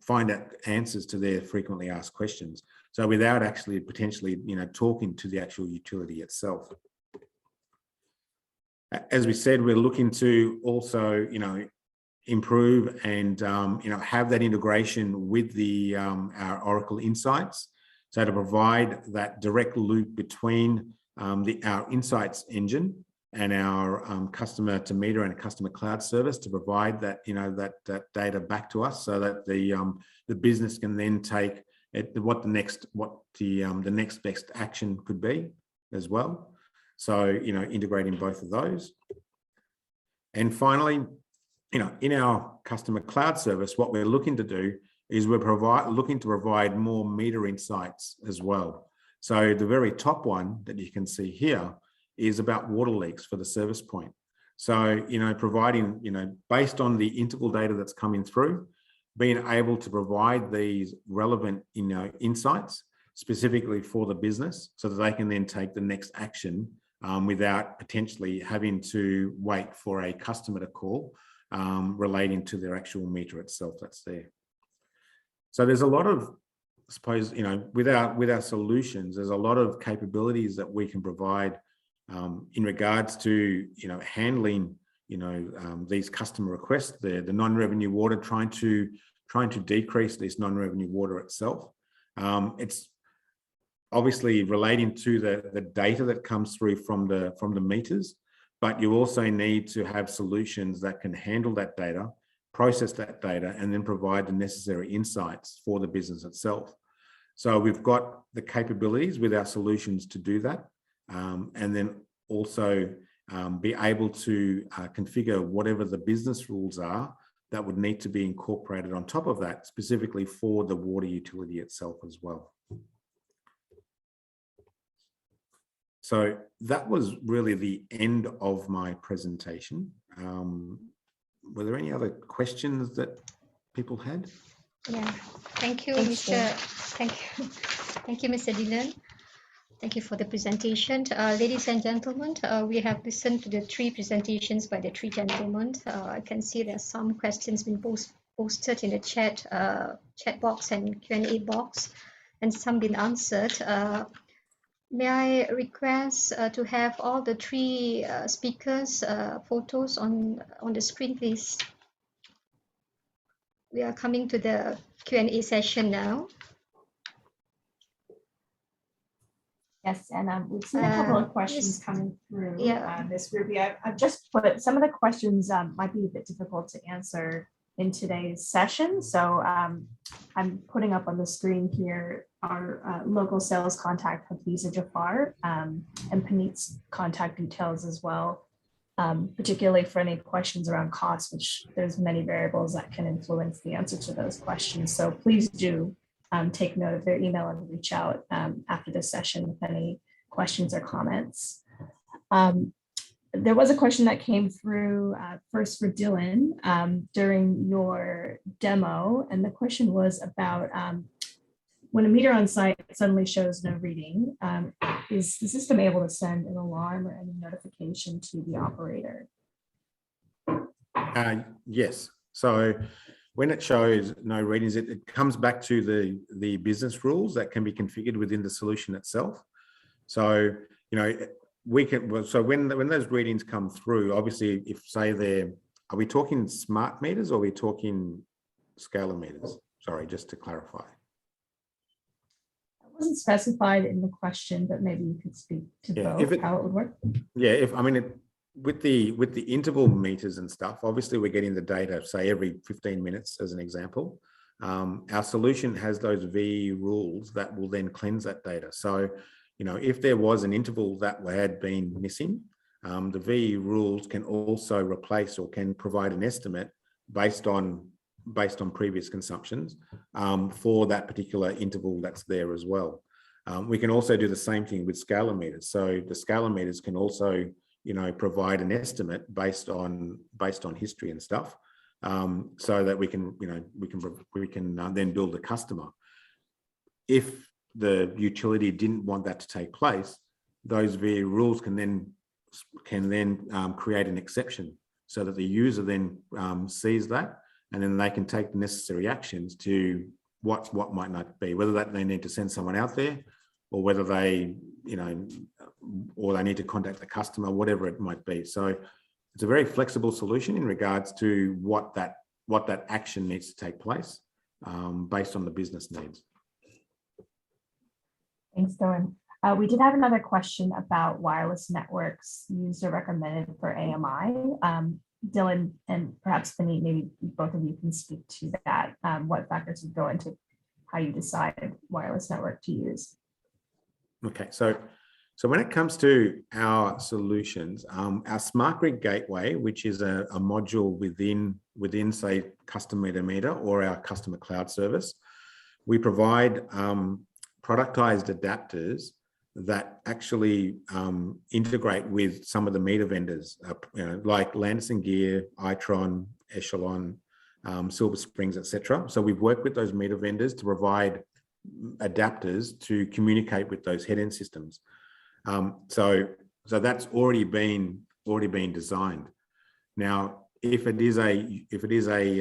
H: find out answers to their frequently asked questions. So without actually potentially, talking to the actual utility itself. As we said, we're looking to also, improve and, have that integration with our Oracle Insights. So to provide that direct loop between our Insights engine and our customer to meter and customer cloud service to provide that, that data back to us so that the business can then take what the next best action could be as well. So, integrating both of those. And finally, in our customer cloud service, what we're looking to do is we're looking to provide more meter insights as well. So the very top one that you can see here is about water leaks for the service point. So, providing, based on the integral data that's coming through, being able to provide these relevant, insights specifically for the business so that they can then take the next action without potentially having to wait for a customer to call relating to their actual meter itself that's there. So there's a lot of, I suppose, with our solutions, there's a lot of capabilities that we can provide in regards to, handling, these customer requests, the non-revenue water, trying to decrease this non-revenue water itself. It's obviously relating to the data that comes through from the meters, but you also need to have solutions that can handle that data, process that data, and then provide the necessary insights for the business itself. So we've got the capabilities with our solutions to do that, and then also be able to configure whatever the business rules are that would need to be incorporated on top of that, specifically for the water utility itself as well. So that was really the end of my presentation. Were there any other questions that people had?
A: Yeah, thank you, Thank you, Mr. Dillon. Thank you for the presentation. Ladies and gentlemen, we have listened to the three presentations by the three gentlemen. I can see there's some questions being posted in the chat box and Q&A box, and some been answered. May I request to have all the three speakers' photos on the screen, please? We are coming to the Q&A session now.
G: Yes, and we've seen a couple of questions coming through this group. I've just put some of the questions might be a bit difficult to answer in today's session. So I'm putting up on the screen here our local sales contact, Hafiza Jafar, and Puneet's contact details as well, particularly for any questions around cost, which there's many variables that can influence the answer to those questions. So please do take note of their email and reach out after this session with any questions or comments. there was a question that came through first for Dylan during your demo, and the question was about when a meter on site suddenly shows no reading, is the system able to send an alarm or any notification to the operator?
H: Yes. So when it shows no readings, it comes back to the business rules that can be configured within the solution itself. So, we can, so when those readings come through, obviously, if say are we talking smart meters or are we talking scalar meters? Sorry, just to clarify.
G: It wasn't specified in the question, but maybe you could speak to both, how it would work.
H: Yeah, with the interval meters and stuff, obviously we're getting the data, say every 15 minutes as an example. Our solution has those VE rules that will then cleanse that data. So, if there was an interval that had been missing, the VE rules can also replace or can provide an estimate based on previous consumptions for that particular interval that's there as well. We can also do the same thing with scalar meters. So the scalar meters can also, provide an estimate based on history and stuff, so that we can then build a customer. If the utility didn't want that to take place, those VE rules can then create an exception so that the user then sees that, and then they can take the necessary actions to what might not be, whether that they need to send someone out there, or whether they, or they need to contact the customer, whatever it might be. So it's a very flexible solution in regards to what that action needs to take place based on the business needs.
G: Thanks, Dylan. We did have another question about wireless networks used or recommended for AMI. Dylan and perhaps Puneet, maybe both of you can speak to that. What factors would go into how you decide wireless network to use?
H: Okay, so when it comes to our solutions, our smart grid gateway, which is a module within say custom meter or our customer cloud service, we provide productized adapters that actually integrate with some of the meter vendors, like Landis & Gear, Itron, Echelon, Silver Springs, etc. So we've worked with those meter vendors to provide adapters to communicate with those head-end systems. So that's already been designed. Now, if it is a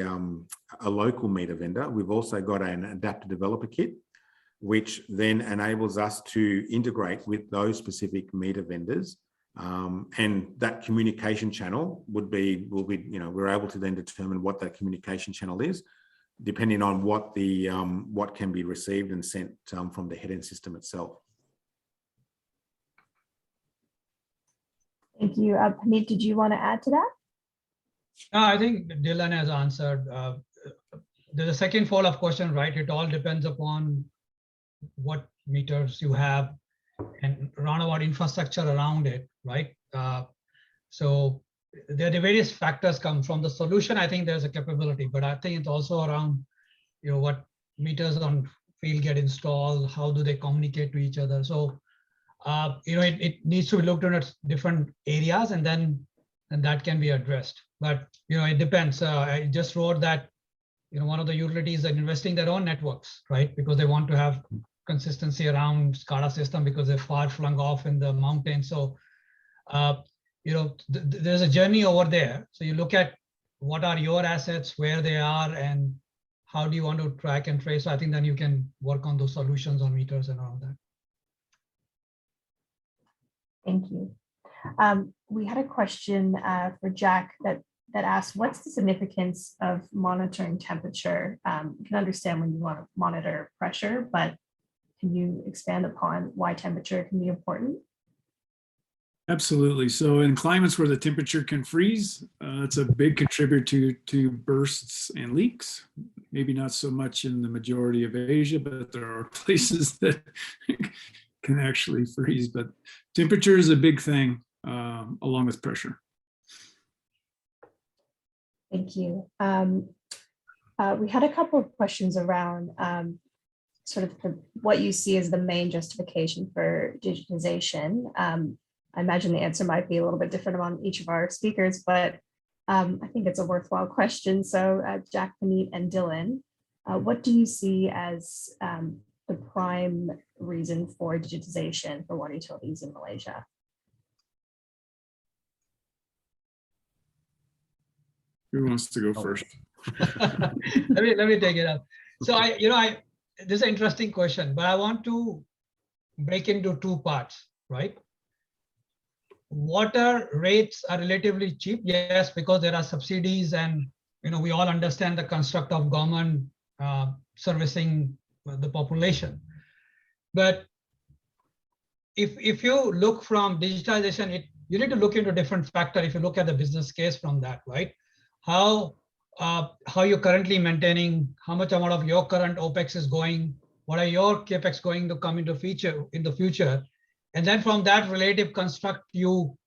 H: local meter vendor, we've also got an adapter developer kit, which then enables us to integrate with those specific meter vendors, and that communication channel will be we're able to then determine what that communication channel is, depending on what can be received and sent from the head-end system itself.
G: Thank you. Puneet, did you want to add to that?
F: I think Dylan has answered. There's a second follow-up question, right? It all depends upon what meters you have and roundabout infrastructure around it, right? So there are the various factors come from the solution. I think there's a capability, but I think it's also around, what meters on field get installed, how do they communicate to each other. So, it needs to be looked at different areas, and that can be addressed. But, it depends. I just wrote that, one of the utilities are investing their own networks, right? Because they want to have consistency around SCADA system because they're far flung off in the mountains. So, there's a journey over there. So you look at what are your assets, where they are, and how do you want to track and trace. So I think then you can work on those solutions on meters and all that.
G: Thank you. We had a question for Jack that asked, what's the significance of monitoring temperature? You can understand when you want to monitor pressure, but can you expand upon why temperature can be important?
I: Absolutely. So in climates where the temperature can freeze, it's a big contributor to bursts and leaks. Maybe not so much in the majority of Asia, but there are places that can actually freeze. But temperature is a big thing along with pressure.
G: Thank you. We had a couple of questions around sort of what you see as the main justification for digitization. I imagine the answer might be a little bit different among each of our speakers, but I think it's a worthwhile question. So Jack, Puneet, and Dylan, what do you see as the prime reason for digitization for water utilities in Malaysia?
I: Who wants to go first?
F: let me take it up. So this is an interesting question, but I want to break into two parts, right? Water rates are relatively cheap, yes, because there are subsidies, and we all understand the construct of government servicing the population. But if you look from digitization, you need to look into different factors. If you look at the business case from that, right? How you're currently maintaining, how much amount of your current OPEX is going, what are your CAPEX going to come into in the future, and then from that relative construct, you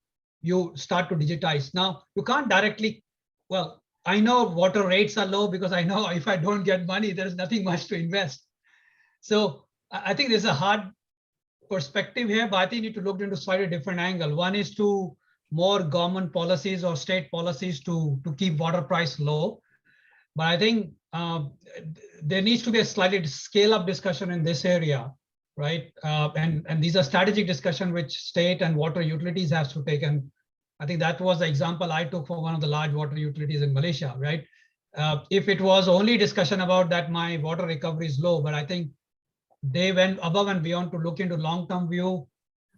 F: start to digitize. Now, you can't directly, well, I know water rates are low because I know if I don't get money, there's nothing much to invest. So I think there's a hard perspective here, but I think you need to look into slightly different angle. One is to more government policies or state policies to keep water price low. But I think there needs to be a slightly scale up discussion in this area, right? And these are strategic discussion which state and water utilities have to take. And I think that was the example I took for one of the large water utilities in Malaysia, right? If it was only discussion about that my water recovery is low, but I think they went above and beyond to look into long-term view.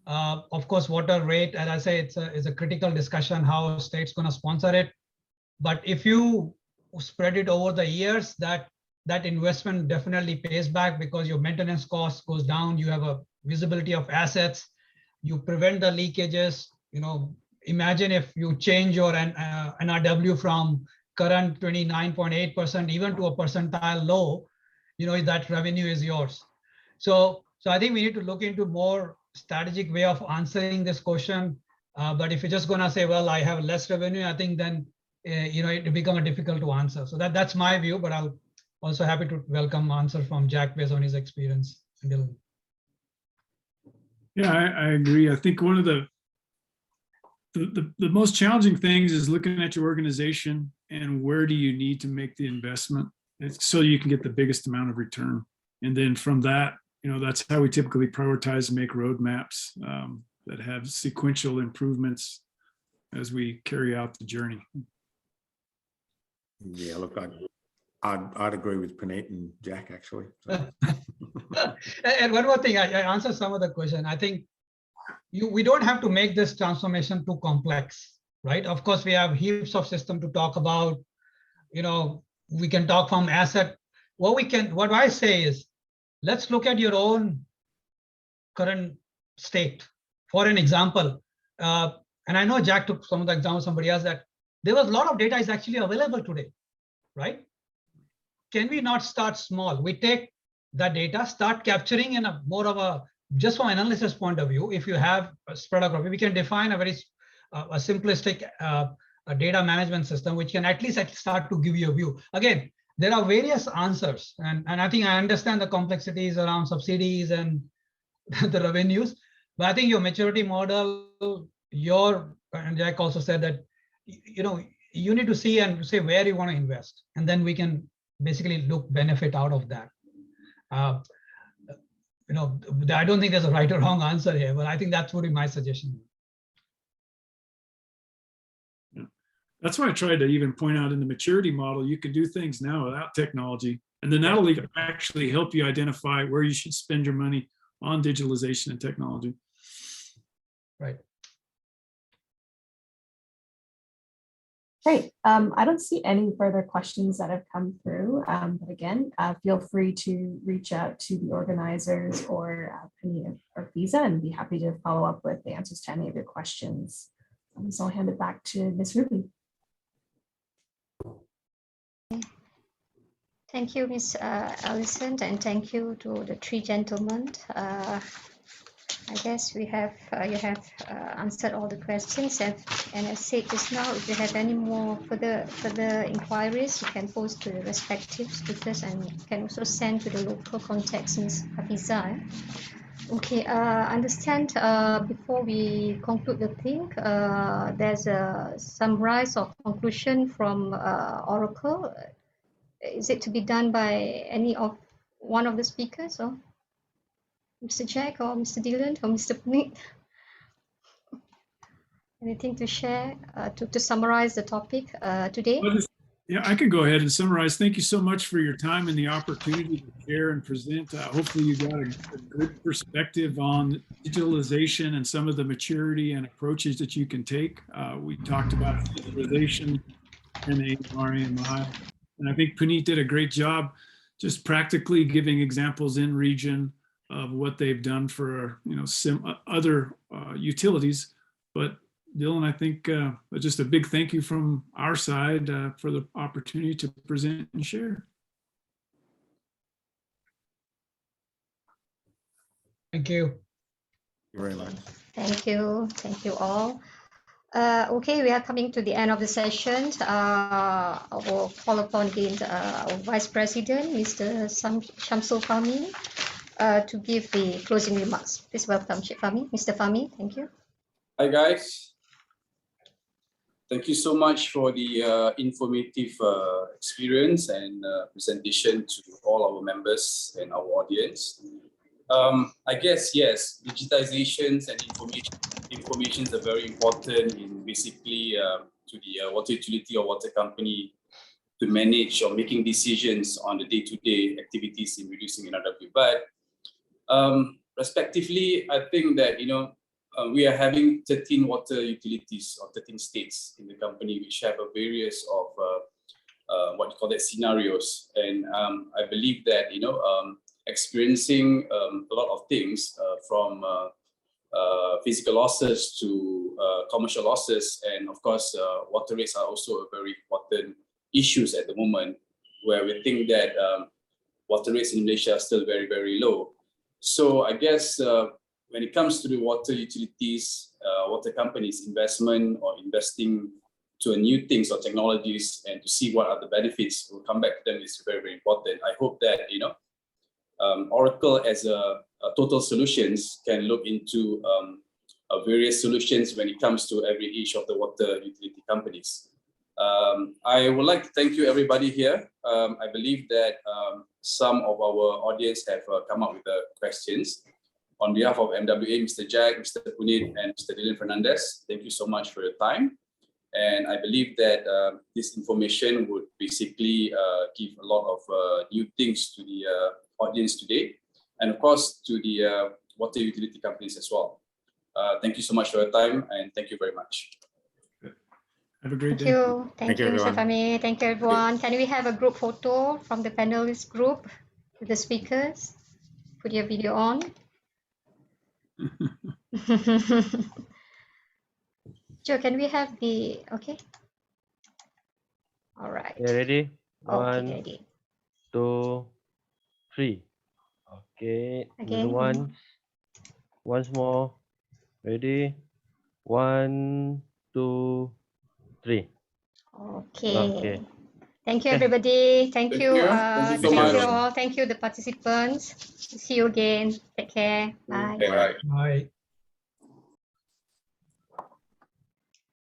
F: Of course, water rate, as I say, it's a critical discussion how state's going to sponsor it. But if you spread it over the years, that investment definitely pays back because your maintenance cost goes down. You have a visibility of assets. You prevent the leakages. Imagine if you change your NRW from current 29.8% even to a percentile low, that revenue is yours. So I think we need to look into more strategic way of answering this question. But if you're just going to say, well, I have less revenue, I think then it becomes difficult to answer. So that's my view, but I'll also happy to welcome answer from Jack based on his experience.
I: Yeah, I agree. I think one of the most challenging things is looking at your organization and where do you need to make the investment so you can get the biggest amount of return. And then from that, that's how we typically prioritize and make roadmaps that have sequential improvements as we carry out the journey.
H: Yeah, look, I'd agree with Puneet and Jack, actually. So.
F: And one more thing, I answered some of the question. I think we don't have to make this transformation too complex, right? Of course, we have heaps of system to talk about. We can talk from asset. What I say is, let's look at your own current state. For an example, and I know Jack took some of the examples, somebody else, that there was a lot of data is actually available today, right? Can we not start small? We take that data, start capturing in more of a, just from an analysis point of view, if you have a spread across, we can define a very a simplistic data management system, which can at least start to give you a view. Again, there are various answers, and I think I understand the complexities around subsidies and the revenues, but I think your maturity model, and Jack also said that, you need to see and say where you want to invest, and then we can basically look benefit out of that. I don't think there's a right or wrong answer here, but I think that would be my suggestion.
I: Yeah. That's why I tried to even point out in the maturity model, you can do things now without technology, and then that'll actually help you identify where you should spend your money on digitalization and technology.
F: Right.
G: Great. I don't see any further questions that have come through, but again, feel free to reach out to the organizers or Puneet or Fiza, and be happy to follow up with the answers to any of your questions. So I'll hand it back to Ms. Ruby.
A: Thank you, Ms. Allison, and thank you to the three gentlemen. I guess you have answered all the questions, and as said just now, if you have any more further inquiries, you can post to the respective speakers, and you can also send to the local contacts, Ms. Hafiza. Okay, understand before we conclude the thing, there's a summarize or conclusion from Oracle. Is it to be done by any of one of the speakers, or Mr. Jack or Mr. Dylan or Mr. Puneet? Anything to share to summarize the topic today?
I: Yeah, I can go ahead and summarize. Thank you so much for your time and the opportunity to share and present. Hopefully you got a good perspective on digitalization and some of the maturity and approaches that you can take. We talked about digitalization and AMI, and I think Puneet did a great job just practically giving examples in region of what they've done for other utilities. But Dylan, I think just a big thank you from our side for the opportunity to present and share.
F: Thank you.
H: Thank you very much.
A: Thank you all. Okay, we are coming to the end of the session. I will call upon again our Vice President, Mr. Shamsul Fahmi, to give the closing remarks. Please welcome Fahmi. Mr. Fahmi, thank you.
J: Hi guys. Thank you so much for the informative experience and presentation to all our members and our audience. I guess, yes, digitizations and informations are very important in basically to the water utility or water company to manage or making decisions on the day-to-day activities in reducing NRW. But respectively, I think that, we are having 13 water utilities or 13 states in the company, which have a various of what you call that scenarios. And I believe that, experiencing a lot of things from physical losses to commercial losses. And of course, water rates are also a very important issues at the moment, where we think that water rates in Malaysia are still very, very low. So I guess when it comes to the water utilities, water companies investment or investing to new things or technologies and to see what are the benefits will come back to them is very, very important. I hope that, Oracle as a total solutions can look into various solutions when it comes to each of the water utility companies. I would like to thank you everybody here. I believe that some of our audience have come up with the questions. On behalf of NWA, Mr. Jack, Mr. Puneet, and Mr. Dylan Fernandez, thank you so much for your time. And I believe that this information would basically give a lot of new things to the audience today, and of course to the water utility companies as well. Thank you so much for your time, and thank you very much.
I: Have a great day.
A: Thank you, Mr. Fahmi. Thank you, everyone. Can we have a group photo from the panelist group with the speakers? Put your video on. Joe, can we have the, okay? All right.
E: Yeah, ready?
A: Okay, ready.
E: 2, 3. Okay.
A: Again.
E: Once more. Ready? 1, 2, 3.
A: Okay. Thank you, everybody. Thank you.
J: Thank you so much.
A: Thank you all. Thank you, the participants. See you again. Take care. Bye.
J: Bye.
F: Bye.